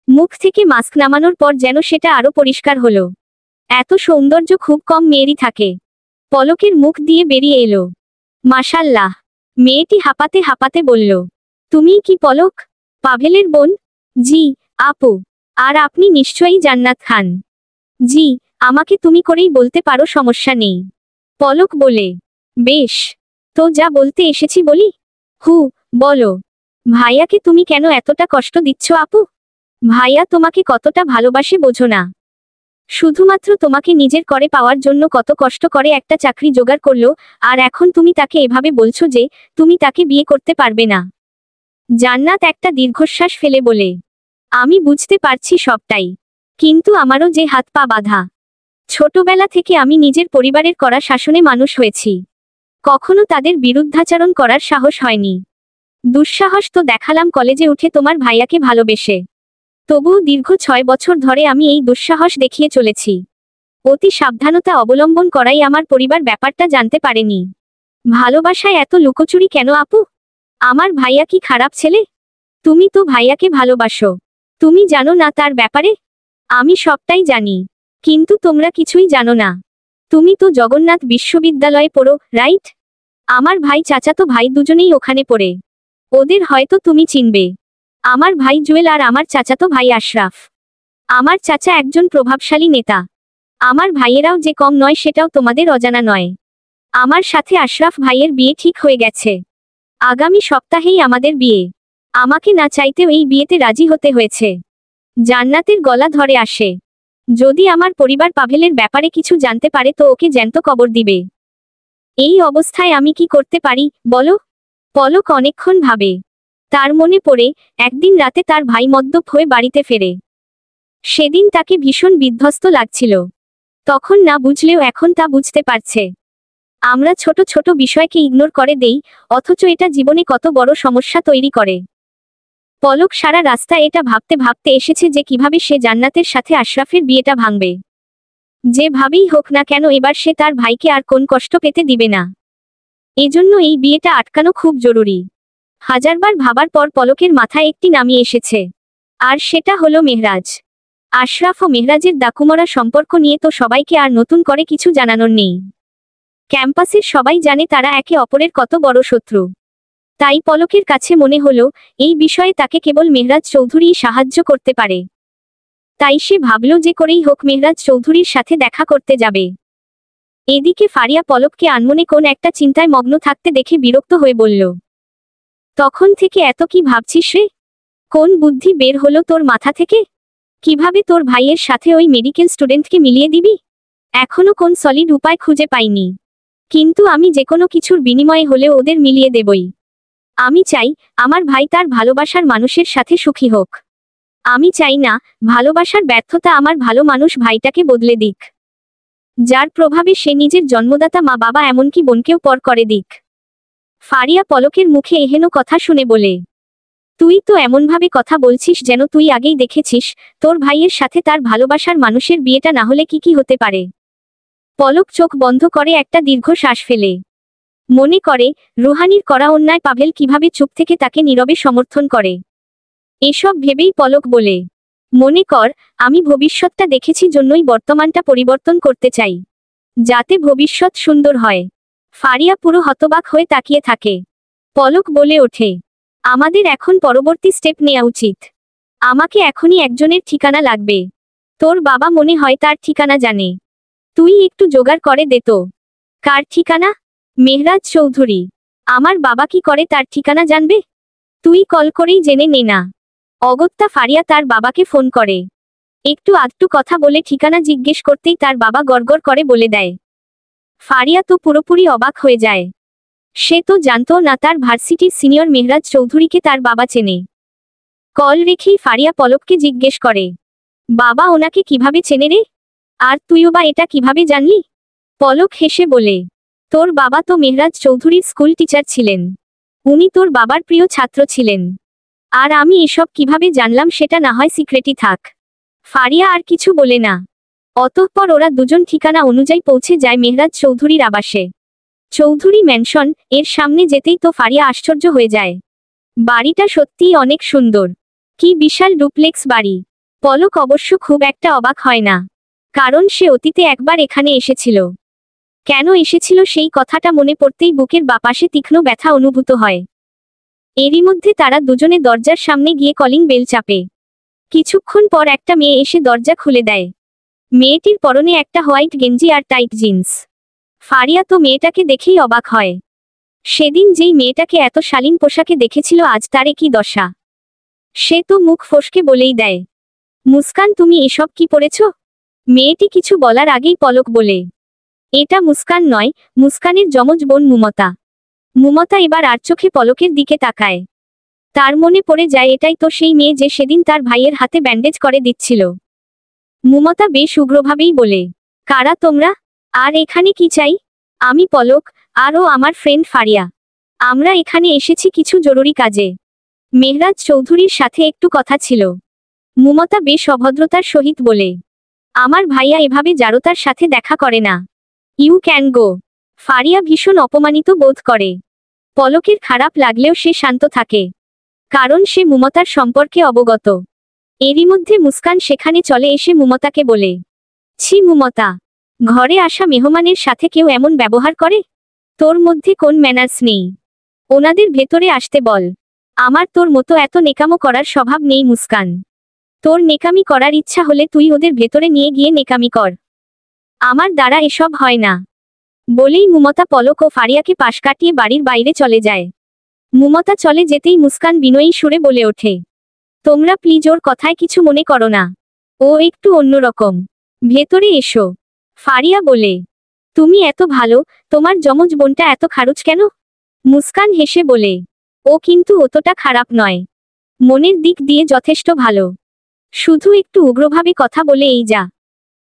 মুখ থেকে মাস্ক নামানোর পর যেন সেটা আরো পরিষ্কার হলো। এত সৌন্দর্য খুব কম মেয়েরই থাকে। পলকের মুখ দিয়ে বেরিয়ে এলো, মাশাল্লাহ। মেয়েটি হাঁপাতে হাঁপাতে বলল, তুমিই কি পলক, পাভেলের বোন? জি আপু। আর আপনি নিশ্চয়ই জান্নাত খান। জি, আমাকে তুমি করেই বলতে পারো, সমস্যা নেই। পলক বলে, বেশ, তো যা বলতে এসেছি বলি। বলো। ভাইয়াকে তুমি কেন এতটা কষ্ট দিচ্ছ আপু? ভাইয়া তোমাকে কতটা ভালোবাসে বোঝো না। শুধুমাত্র তোমাকে নিজের করে পাওয়ার জন্য কত কষ্ট করে একটা চাকরি জোগাড় করলো, আর এখন তুমি তাকে এভাবে বলছো যে তুমি তাকে বিয়ে করতে পারবে না। জান্নাত একটা দীর্ঘশ্বাস ফেলে বলে, আমি বুঝতে পারছি সবটাই, কিন্তু আমারও যে হাত পা বাঁধা। ছোটবেলা থেকে আমি নিজের পরিবারের করা শাসনে মানুষ হয়েছি। কখনো তাদের বিরুদ্ধাচরণ করার সাহস হয়নি। দুঃসাহস তো দেখালাম কলেজে উঠে তোমার ভাইয়াকে ভালোবেসে। তবুও দীর্ঘ 6 বছর ধরে আমি এই দুঃসাহস দেখিয়ে চলেছি। অতি সাবধানতা অবলম্বন করাই আমার পরিবার ব্যাপারটা জানতে পারেনি। ভালোবাসায় এত লুকোচুরি কেন আপু? আমার ভাইয়া কি খারাপ ছেলে? তুমি তো ভাইয়াকে ভালোবাসো। তুমি জানো না তার ব্যাপারে? আমি সবটাই জানি, কিন্তু তোমরা কিছুই জানো না। তুমি তো জগন্নাথ বিশ্ববিদ্যালয়ে পড়ো, রাইট? আমার ভাই চাচাতো ভাই দুজনেই ওখানে পড়ে। ওদের হয়তো তুমি চিনবে। আমার ভাই জুয়েল আর আমার চাচাতো ভাই আশরাফ। আমার চাচা একজন প্রভাবশালী নেতা। আমার ভাইয়েরাও যে কম নয় সেটাও তোমাদের অজানা নয়। আমার সাথে আশরাফ ভাইয়ের বিয়ে ঠিক হয়ে গেছে। আগামী সপ্তাহেই আমাদের বিয়ে। আমাকে না চাইতেও এই বিয়েতে রাজি হতে হয়েছে। জান্নাতের গলা ধরে আসে। যদি আমার পরিবার পাভেলের ব্যাপারে কিছু জানতে পারে তো ওকে জ্যান্ত কবর দিবে। এই অবস্থায় আমি কি করতে পারি বলো? পলক অনেকক্ষণ ভাবে। তার মনে পড়ে একদিন রাতে তার ভাই মদ্যপ হয়ে বাড়িতে ফেরে। সেদিন তাকে ভীষণ বিধ্বস্ত লাগছিল। তখন না বুঝলেও এখন তা বুঝতে পারছে। আমরা ছোট ছোট বিষয়কে ইগনোর করে দেই, অথচ এটা জীবনে কত বড় সমস্যা তৈরি করে। পলক সারা রাস্তা এটা ভাবতে ভাবতে এসেছে যে কিভাবে সে জান্নাতের সাথে আশরাফের বিয়েটা ভাঙবে। যেভাবেই হোক না কেন এবার সে তার ভাইকে আর কোন কষ্ট পেতে দিবে না। এজন্য এই বিয়েটা আটকানো খুব জরুরি। হাজারবার ভাবার পর পলকের মাথায় একটি নামই এসেছে, আর সেটা হলো মেহরাজ। আশরাফ ও মেহরাজের দাকুমরা সম্পর্ক নিয়ে তো সবাইকে আর নতুন করে কিছু জানানোর নেই। ক্যাম্পাসের সবাই জানে তারা একে অপরের কত বড় শত্রু। তাই পলকের কাছে মনে হলো এই বিষয়ে তাকে কেবল মেহরাজ চৌধুরীই সাহায্য করতে পারে। তাই সে ভাবল যে করেই হোক মেহরাজ চৌধুরীর সাথে দেখা করতে যাবে। এদিকে ফারিয়া পলককে আনমনে কোন একটা চিন্তায় মগ্ন থাকতে দেখে বিরক্ত হয়ে বলল, তখন থেকে এত কি ভাবছিস রে? কোন বুদ্ধি বের হলো তোর মাথা থেকে? কিভাবে তোর ভাইয়ের সাথে ওই মেডিকেল স্টুডেন্টকে মিলিয়ে দিবি? এখনো কোন সলিড উপায় খুঁজে পাইনি, কিন্তু আমি যে কোনো কিছুর বিনিময়ে হলেও ওদের মিলিয়ে দেবই। আমি চাই আমার ভাই তার ভালোবাসার মানুষের সাথে সুখী হোক। আমি চাই না ভালোবাসার ব্যর্থতা আমার ভালো মানুষ ভাইটাকে বদলে দিক, যার প্রভাবে সে নিজের জন্মদাতা মা বাবা এমনকি বোনকেও পর করে দিক। ফারিয়া পলকের মুখে এহেন কথা শুনে বলে, তুই তো এমনভাবে কথা বলছিস যেন তুই আগেই দেখেছিস তোর ভাইয়ের সাথে তার ভালোবাসার মানুষের বিয়েটা না হলে কি কি হতে পারে। পলক চোখ বন্ধ করে একটা দীর্ঘ শ্বাস ফেলে মনে করে রুহানির করা অন্যায় পাভেল কিভাবে চুপ থেকে তাকে নীরবে সমর্থন করে। এসব ভেবেই পলক বলে, মনে কর আমি ভবিষ্যৎটা দেখেছি জন্যই বর্তমানটা পরিবর্তন করতে চাই, যাতে ভবিষ্যৎ সুন্দর হয়। ফারিয়া পুরো হতবাক হয়ে তাকিয়ে থাকে। পলক বলে ওঠে, আমাদের এখন পরবর্তী স্টেপ নেওয়া উচিত। আমাকে এখনই একজনের ঠিকানা লাগবে। তোর বাবা মনে হয় তার ঠিকানা জানে। তুই একটু জোগাড় করে দে তো। কার ঠিকানা? মেহরাজ চৌধুরী। আমার বাবা কি করে তার ঠিকানা জানবে? তুই কল করেই জেনে নে না। অগত্যা ফারিয়া তার বাবাকে ফোন করে। একটু আধটু কথা বলে ঠিকানা জিজ্ঞেস করতেই তার বাবা গড়গড় করে বলে দেয়। ফারিয়া তো পুরোপুরি অবাক হয়ে যায়। সে তো জানতো না তার ভার্সিটির সিনিয়র মেহরাজ চৌধুরীকে তার বাবা চেনে। কল রেখেই ফারিয়া পলককে জিজ্ঞেস করে, বাবা ওনাকে কিভাবে চেনে রে? আর তুইও বা এটা কিভাবে জানলি? পলক হেসে বলে, তোর বাবা তো মেহরাজ চৌধুরীর স্কুল টিচার ছিলেন। উনি তোর বাবার প্রিয় ছাত্র ছিলেন। আর আমি এসব কিভাবে জানলাম সেটা না হয় সিক্রেটই থাক। ফারিয়া আর কিছু বলে না। অতঃপর ওরা দুজন ঠিকানা অনুযায়ী পৌঁছে যায় মেহরাজ চৌধুরীর আবাসে। চৌধুরী ম্যানশন এর সামনে যেতেই তো ফারিয়া আশ্চর্য হয়ে যায়। বাড়িটা সত্যিই অনেক সুন্দর। কি বিশাল ডুপ্লেক্স বাড়ি। পলক অবশ্য খুব একটা অবাক হয় না, কারণ সে অতীতে একবার এখানে এসেছিল। কেন এসেছিল সেই কথাটা মনে পড়তেই বুকের বাপাশে তীক্ষ্ণ ব্যথা অনুভূত হয়। এরই মধ্যে তারা দুজনে দরজার সামনে গিয়ে কলিং বেল চাপে। কিছুক্ষণ পর একটা মেয়ে এসে দরজা খুলে দেয়। মেয়েটির পরনে একটা হোয়াইট গেঞ্জি আর টাইট জিন্স। ফারিয়া তো মেয়েটাকে দেখেই অবাক হয়। সেদিন যেই মেয়েটাকে এত শালীন পোশাকে দেখেছিল আজ তার কি দশা। সে তো মুখ ফসকে বলেই দেয়, মুস্কান তুমি এসব কি পরেছ? মেয়েটি কিছু বলার আগেই পলক বলে, এটা মুস্কান নয়, মুস্কানের যমজ বোন মুমতা। মুমতা এবার আর চোখে পলকের দিকে তাকায়। তার মনে পড়ে যায় এটাই তো সেই মেয়ে যে সেদিন তার ভাইয়ের হাতে ব্যান্ডেজ করে দিচ্ছিল। মুমতা বেশ উগ্রভাবেই বলে, কারা তোমরা? আর এখানে কি চাই? আমি পলক, আর ও আমার ফ্রেন্ড ফারিয়া। আমরা এখানে এসেছি কিছু জরুরি কাজে। মেহরাজ চৌধুরীর সাথে একটু কথা ছিল। মুমতা বেশ অভদ্রতার সহিত বলে, আমার ভাইয়া এভাবে জারতার সাথে দেখা করে না। You can go. ফারিয়া ভীষণ অপমানিত বোধ করে। পলকের খারাপ লাগলেও সে শান্ত থাকে, কারণ সে মুমতার সম্পর্কে অবগত। এরই মধ্যে মুস্কান সেখানে চলে এসে মুমতাকে বলে, ছি মুমতা, ঘরে আসা মেহমানের সাথে কেউ এমন ব্যবহার করে? তোর মধ্যে কোন ম্যানার্স নেই? ওনাদের ভেতরে আসতে বল। আমার তোর মতো এত নেকামো করার স্বভাব নেই মুস্কান। তোর নেকামি করার ইচ্ছা হলে তুই ওদের ভেতরে নিয়ে গিয়ে নেকামি কর। আমার দ্বারা এসব হয় না। বলেই মুমতা পলক ও ফারিয়াকে পাশ কাটিয়ে বাড়ির বাইরে চলে যায়। মুমতা চলে যেতেই মুস্কান বিনয়ী সুরে বলে ওঠে, তোমরা প্লিজ ওর কথায় কিছু মনে করো না। ও একটু অন্যরকম। ভেতরে এসো। ফারিয়া বলে, তুমি এত ভালো, তোমার যমজ বোনটা এত খারুচ কেন? মুস্কান হেসে বলে, ও কিন্তু অতটা খারাপ নয়। মনের দিক দিয়ে যথেষ্ট ভালো। শুধু একটু উগ্রভাবে কথা বলে এই যা।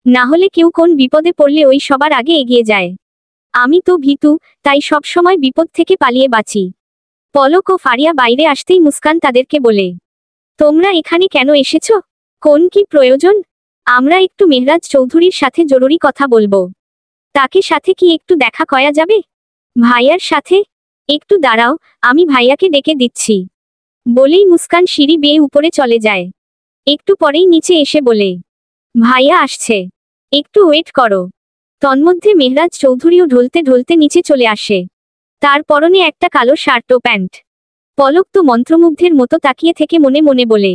না হলে কেউ কোন বিপদে পড়লে ওই সবার আগে এগিয়ে যায়। আমি তো ভীতু, তাই সব সময় বিপদ থেকে পালিয়ে বাঁচি। পলক ও ফারিয়া বাইরে আসতেই মুস্কান তাদেরকে বলে, তোমরা এখানে কেন এসেছ? কোন কি প্রয়োজন? আমরা একটু মেহরাজ চৌধুরীর সাথে জরুরি কথা বলবো। তাকে সাথে কি একটু দেখা করা যাবে? ভাইয়ার সাথে? একটু দাঁড়াও, আমি ভাইয়াকে ডেকে দিচ্ছি। বলেই মুস্কান সিঁড়ি বেয়ে উপরে চলে যায়। একটু পরেই নিচে এসে বলে, ভাইয়া আসছে, একটু ওয়েট করো। তন্মধ্যে মেহরাজ চৌধুরীও ঢলতে ঢলতে নিচে চলে আসে। তার পরনে একটা কালো শার্ট ও প্যান্ট। পলক তো মন্ত্রমুগ্ধের মতো তাকিয়ে থেকে মনে মনে বলে,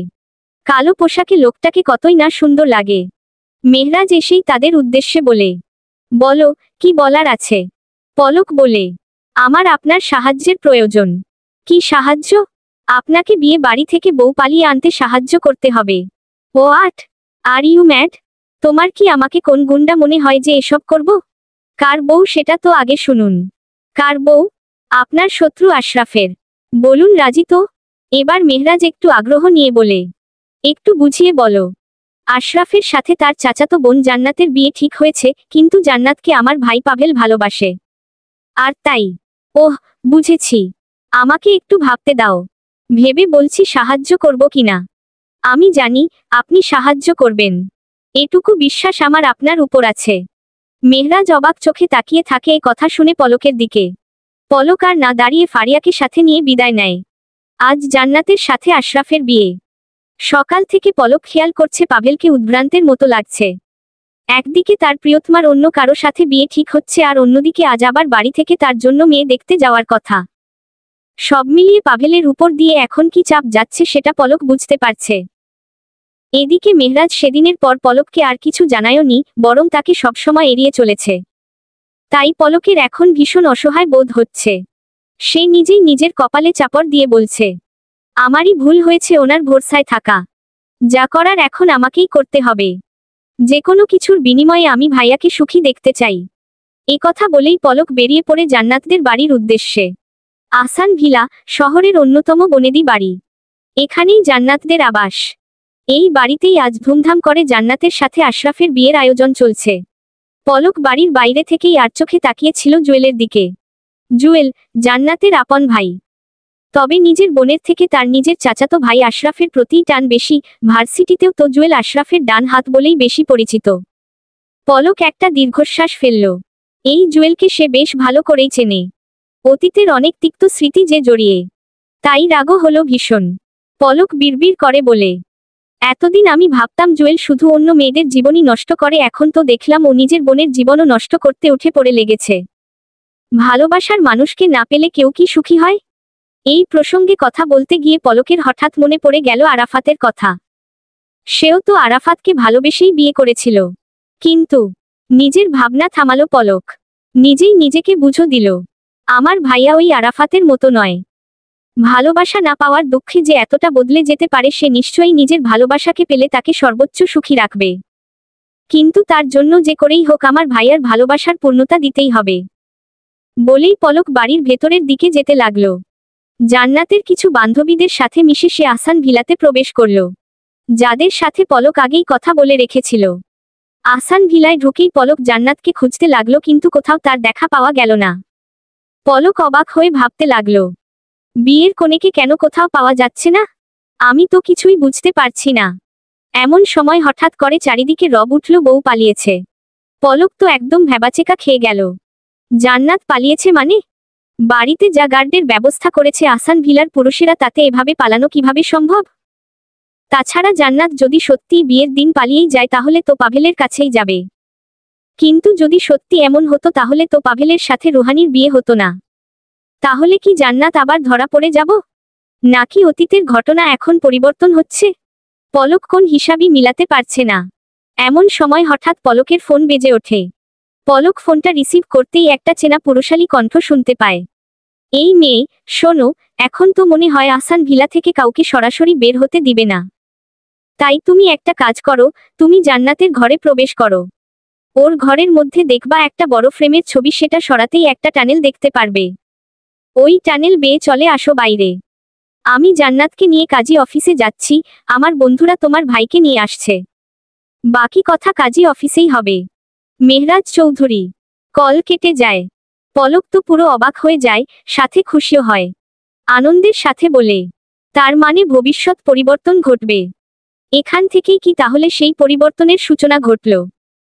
কালো পোশাকে লোকটাকে কতই না সুন্দর লাগে। মেহরাজ এসেই তাদের উদ্দেশ্যে বলে, বলো, কি বলার আছে? পলক বলে, আমার আপনার সাহায্যের প্রয়োজন। কি সাহায্য? আপনাকে বিয়ে বাড়ি থেকে বউ পালিয়ে আনতে সাহায্য করতে হবে। হোয়াট? Are you mad? তোমার কি আমাকে কোন গুন্ডা মনে হয় যে এসব করব? কার বউ সেটা তো আগে শুনুন। কার বউ? আপনার শত্রু আশরাফের। বলুন রাজি তো? এবার মেহরাজ একটু আগ্রহ নিয়ে বলে, একটু বুঝিয়ে বলো। আশরাফের সাথে তার চাচাতো বোন জান্নাতের বিয়ে ঠিক হয়েছে, কিন্তু জান্নাতকে আমার ভাই পাভেল ভালোবাসে। আর তাই। ওহ, বুঝেছি। আমাকে একটু ভাবতে দাও। ভেবে বলছি সাহায্য করব কিনা। আমি জানি আপনি সাহায্য করবেন। এটুকু বিশ্বাস আমার আপনার উপর আছে। মেহরাজ অবাক চোখে তাকিয়ে থাকে এই কথা শুনে পলকের দিকে। পলক আর না দাঁড়িয়ে ফারিয়াকে সাথে নিয়ে বিদায় নেয়। আজ জান্নাতের সাথে আশরাফের বিয়ে। সকাল থেকে পলক খেয়াল করছে পাভেলকে উদ্ভ্রান্তের মতো লাগছে। একদিকে তার প্রিয়তমার অন্য কারো সাথে বিয়ে ঠিক হচ্ছে, আর অন্যদিকে আজ আবার বাড়ি থেকে তার জন্য মেয়ে দেখতে যাওয়ার কথা। সব মিলিয়ে পাভেলের উপর দিয়ে এখন কি চাপ যাচ্ছে সেটা পলক বুঝতে পারছে। এদিকে মেহরাজ সেদিনের পর পলককে আর কিছু জানায়নি, বরং তাকে সবসময় এড়িয়ে চলেছে। তাই পলকের এখন ভীষণ অসহায় বোধ হচ্ছে। সে নিজেই নিজের কপালে চাপড় দিয়ে বলছে, আমারই ভুল হয়েছে ওনার ভরসায় থাকা। যা করার এখন আমাকেই করতে হবে। যে কোনো কিছুর বিনিময়ে আমি ভাইয়াকে সুখী দেখতে চাই। এ কথা বলেই পলক বেরিয়ে পড়ে জান্নাতদের বাড়ির উদ্দেশ্যে। আহসান ভিলা শহরের অন্যতম বনেদি বাড়ি। এখানেই জান্নাতদের আবাস। এই বাড়িতেই আজ ধুমধাম করে জান্নাতের সাথে আশরাফের বিয়ের আয়োজন চলছে। পলক বাড়ির বাইরে থেকেই আর চোখে তাকিয়েছিল জুয়েলের দিকে। জুয়েল জান্নাতের আপন ভাই, তবে নিজের বোনের থেকে তার নিজের চাচাতো ভাই আশরাফের প্রতিই টান বেশি। ভার্সিটিতেও তো জুয়েল আশরাফের ডান হাত বলেই বেশি পরিচিত। পলক একটা দীর্ঘশ্বাস ফেলল। এই জুয়েলকে সে বেশ ভালো করেই চেনে। অতীতের অনেক তিক্ত স্মৃতি যে জড়িয়ে, তাই রাগও হলো ভীষণ। পলক বিড়বিড় করে বলে, এতদিন আমি ভাবতাম জুয়েল শুধু অন্য মেয়েদের জীবনই নষ্ট করে, এখন তো দেখলাম ও নিজের বোনের জীবনও নষ্ট করতে উঠে পড়ে লেগেছে। ভালোবাসার মানুষকে না পেলে কেউ কি সুখী হয়? এই প্রসঙ্গে কথা বলতে গিয়ে পলকের হঠাৎ মনে পড়ে গেল আরাফাতের কথা। সেও তো আরাফাতকে ভালোবেসেই বিয়ে করেছিল। কিন্তু নিজের ভাবনা থামালো পলক। নিজেই নিজেকে বুঝো দিল, আমার ভাইয়া ওই আরাফাতের মতো নয়। ভালোবাসা না পাওয়ার দুঃখে যে এতটা বদলে যেতে পারে, সে নিশ্চয়ই নিজের ভালোবাসাকে পেলে তাকে সর্বোচ্চ সুখী রাখবে। কিন্তু তার জন্য যে করেই হোক আমার ভাইয়ার ভালোবাসার পূর্ণতা দিতেই হবে বলেই পলক বাড়ির ভেতরের দিকে যেতে লাগল। জান্নাতের কিছু বান্ধবীদের সাথে মিশে সে আহসান ভিলাতে প্রবেশ করল, যাদের সাথে পলক আগেই কথা বলে রেখেছিল। আহসান ভিলায় ঢুকেই পলক জান্নাতকে খুঁজতে লাগলো, কিন্তু কোথাও তার দেখা পাওয়া গেল না। পলক অবাক হয়ে ভাবতে লাগল, বিয়ের কনেকে কেন কোথাও পাওয়া যাচ্ছে না? আমি তো কিছুই বুঝতে পারছি না। এমন সময় হঠাৎ করে চারিদিকে রব উঠল, বউ পালিয়েছে। পলক তো একদম ভ্যাবাচেকা খেয়ে গেল। জান্নাত পালিয়েছে মানে? বাড়িতে যা গার্ডের ব্যবস্থা করেছে আহসান ভিলার পুরুষেরা, তাতে এভাবে পালানো কিভাবে সম্ভব? তাছাড়া জান্নাত যদি সত্যিই বিয়ের দিন পালিয়েই যায় তাহলে তো পাভেলের কাছেই যাবে। কিন্তু যদি সত্যি এমন হতো তাহলে তো পাভেলের সাথে রুহানির বিয়ে হতো না। তাহলে কি জান্নাত আবার ধরা পড়ে যাব? নাকি অতীতের ঘটনা এখন পরিবর্তন হচ্ছে? পলক কোন হিসাবই মিলাতে পারছে না। এমন সময় হঠাৎ পলকের ফোন বেজে ওঠে। পলক ফোনটা রিসিভ করতেই একটা চেনা পুরুষালী কণ্ঠ শুনতে পায়। এই মেয়ে, শোনো, এখন তো মনে হয় আহসান ভিলা থেকে কাউকে সরাসরি বের হতে দিবে না। তাই তুমি একটা কাজ করো, তুমি জান্নাতের ঘরে প্রবেশ করো। ওর ঘরের মধ্যে দেখবা একটা বড় ফ্রেমের ছবি, সেটা সরাতেই একটা টানেল দেখতে পারবে। ওই টানেল বেয়ে চলে আসো বাইরে। আমি জান্নাতকে নিয়ে কাজী অফিসে যাচ্ছি, আমার বন্ধুরা তোমার ভাইকে নিয়ে আসছে। বাকি কথা কাজী অফিসেই হবে। মেহরাজ চৌধুরী। কল কেটে যায়। পলক তো পুরো অবাক হয়ে যায়, সাথে খুশিও হয়। আনন্দের সাথে বলে, তার মানে ভবিষ্যৎ পরিবর্তন ঘটবে। এখান থেকেই কি তাহলে সেই পরিবর্তনের সূচনা ঘটল?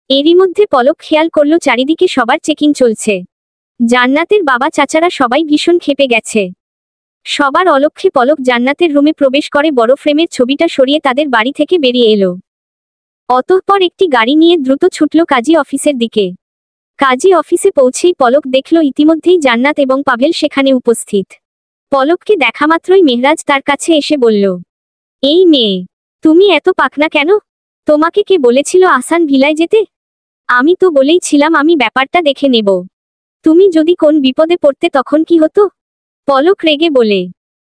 এরই মধ্যে পলক খেয়াল করল চারিদিকে সবার চেকিং চলছে। জান্নাতের বাবা চাচারা সবাই ভীষণ ক্ষেপে গেছে। সবার অলক্ষ্যে পলক জান্নাতের রুমে প্রবেশ করে বড় ফ্রেমের ছবিটা সরিয়ে তাদের বাড়ি থেকে বেরিয়ে এলো। অতঃপর একটি গাড়ি নিয়ে দ্রুত ছুটল কাজী অফিসের দিকে। কাজী অফিসে পৌঁছেই পলক দেখল ইতিমধ্যেই জান্নাত এবং পাভেল সেখানে উপস্থিত। পলককে দেখামাত্রই মেহরাজ তার কাছে এসে বলল, এই মেয়ে, তুমি এত পাকনা কেন? তোমাকে কে বলেছিল আহসান ভিলায় যেতে? আমি তো বলেই ছিলাম আমি ব্যাপারটা দেখে নেব। তুমি যদি কোন বিপদে পড়তে তখন কি হতো? পলক রেগে বলে,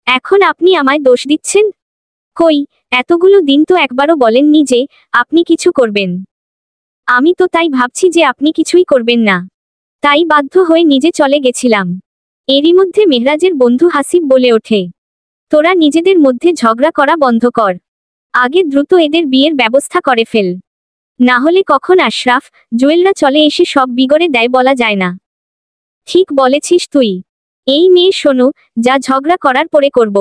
এখন আপনি আমায় দোষ দিচ্ছেন? কই, এতগুলো দিন তো একবারও বলেননি যে আপনি কিছু করবেন। আমি তো তাই ভাবছি যে আপনি কিছুই করবেন না, তাই বাধ্য হয়ে নিজে চলে গেছিলাম। এরই মধ্যে মেহরাজের বন্ধু হাসিব বলে ওঠে, তোরা নিজেদের মধ্যে ঝগড়া করা বন্ধ কর। আগে দ্রুত এদের বিয়ের ব্যবস্থা করে ফেল, না হলে কখন আশরাফ, জুয়েলরা চলে এসে সব বিগড়ে দেয় বলা যায় না। ঠিক বলেছিস তুই। এই মেয়ে শোনো, যা ঝগড়া করার পরে করব।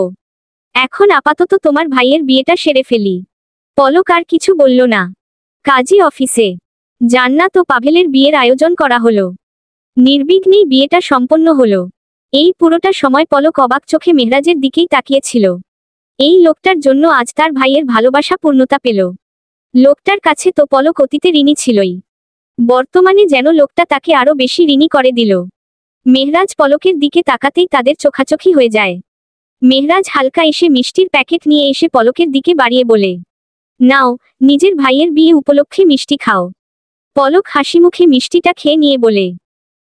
এখন আপাতত তোমার ভাইয়ের বিয়েটা সেরে ফেলি। পলক আর কিছু বলল না। কাজী অফিসে জান্নাত ও পাভেলের বিয়ের আয়োজন করা হলো। নির্বিঘ্নেই বিয়েটা সম্পন্ন হলো। এই পুরোটা সময় পলক অবাক চোখে মেহরাজের দিকেই তাকিয়েছিল। এই লোকটার জন্য আজ তার ভাইয়ের ভালোবাসা পূর্ণতা পেল। লোকটার কাছে তো পলক অতীতে ঋণী ছিলই। বর্তমানে যেন লোকটা তাকে আরো বেশি ঋণী করে দিল। মেহরাজ পলকের দিকে তাকাতেই তাদের চোখাচোখি হয়ে যায়। মেহরাজ হালকা এসে মিষ্টির প্যাকেট নিয়ে এসে পলকের দিকে বাড়িয়ে বলে, নাও, নিজের ভাইয়ের বিয়ে উপলক্ষে মিষ্টি খাও। পলক হাসিমুখে মিষ্টিটা খেয়ে নিয়ে বলে,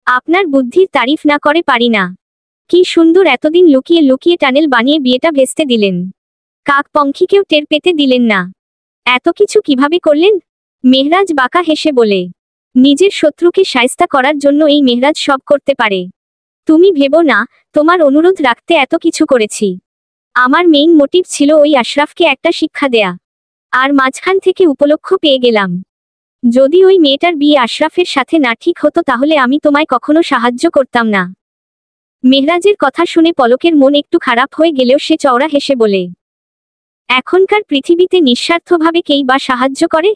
আপনার বুদ্ধির তারিফ না করে পারি না। কি সুন্দর এতদিন লুকিয়ে লুকিয়ে টানেল বানিয়ে বিয়েটা ভেস্তে দিলেন। কাক পঙ্খিকেও টের পেতে দিলেন না। এত কিছু কিভাবে করলেন? মেহরাজ বাঁকা হেসে বলে, নিজের শত্রুকে শায়েস্তা করার জন্য এই মেহরাজ সব করতে পারে। তুমি ভেবো না, তোমার অনুরোধ রাখতে এত কিছু করেছি। আমার মেইন মোটিভ ছিল ওই আশরাফকে একটা শিক্ষা দেয়া, আর মাঝখান থেকে উপলক্ষ পেয়ে গেলাম। যদি ওই মেয়েটার বিয়ে আশরাফের সাথে না ঠিক হতো তাহলে আমি তোমায় কখনো সাহায্য করতাম না। মেহরাজের কথা শুনে পলকের মন একটু খারাপ হয়ে গেলেও সে চওড়া হেসে বলে, এখনকার পৃথিবীতে নিঃস্বার্থভাবে কেই বা সাহায্য করে?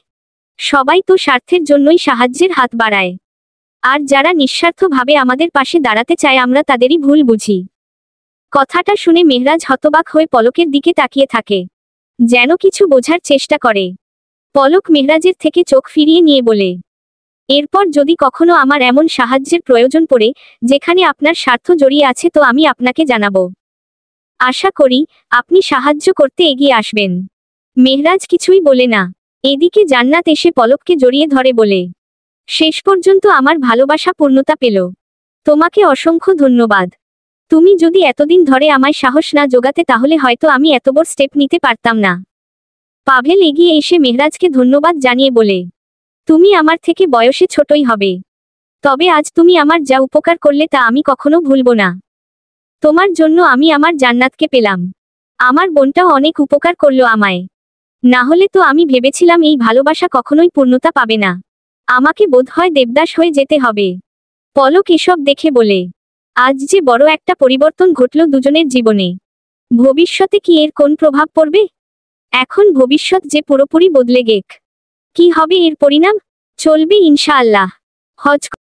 সবাই তো স্বার্থের জন্যই সাহায্যের হাত বাড়ায়। আর যারা নিঃস্বার্থভাবে আমাদের পাশে দাঁড়াতে চায় আমরা তাদেরই ভুল বুঝি। কথাটা শুনে মেহরাজ হতবাক হয়ে পলকের দিকে তাকিয়ে থাকে, যেন কিছু বোঝার চেষ্টা করে। পলক মেহরাজের থেকে চোখ ফিরিয়ে নিয়ে বলে, এরপর যদি কখনো আমার এমন সাহায্যের প্রয়োজন পড়ে যেখানে আপনার স্বার্থ জড়িয়ে আছে তো আমি আপনাকে জানাবো। আশা করি আপনি সাহায্য করতে এগিয়ে আসবেন। মেহরাজ কিছুই বলে না। এদিকে জান্নাত এসে পলককে জড়িয়ে ধরে বলে, শেষ পর্যন্ত আমার ভালোবাসা পূর্ণতা পেল। তোমাকে অসংখ্য ধন্যবাদ। তুমি যদি এতদিন ধরে আমায় সাহস না জোগাতে তাহলে হয়তো আমি এত বড় স্টেপ নিতে পারতাম না। পাভেল এগিয়ে এসে মেহরাজকে ধন্যবাদ জানিয়ে বলে, তুমি আমার থেকে বয়সে ছোটই হবে, তবে আজ তুমি আমার যা উপকার করলে তা আমি কখনো ভুলব না। তোমার জন্য আমি আমার জান্নাতকে পেলাম। আমার বোনটাও অনেক উপকার করলো আমায়। না হলে তো আমি ভেবেছিলাম এই ভালোবাসা কখনোই পূর্ণতা পাবে না। আমাকে বোধহয় দেবদাস হয়ে যেতে হবে। পলক এসব দেখে বলে, আজ যে বড় একটা পরিবর্তন ঘটল দুজনের জীবনে। ভবিষ্যতে কি এর কোন প্রভাব পড়বে? এখন ভবিষ্যৎ যে পুরোপুরি বদলে গেক। কি হবে এর পরিণাম? চলবে ইনশাআল্লাহ। হজ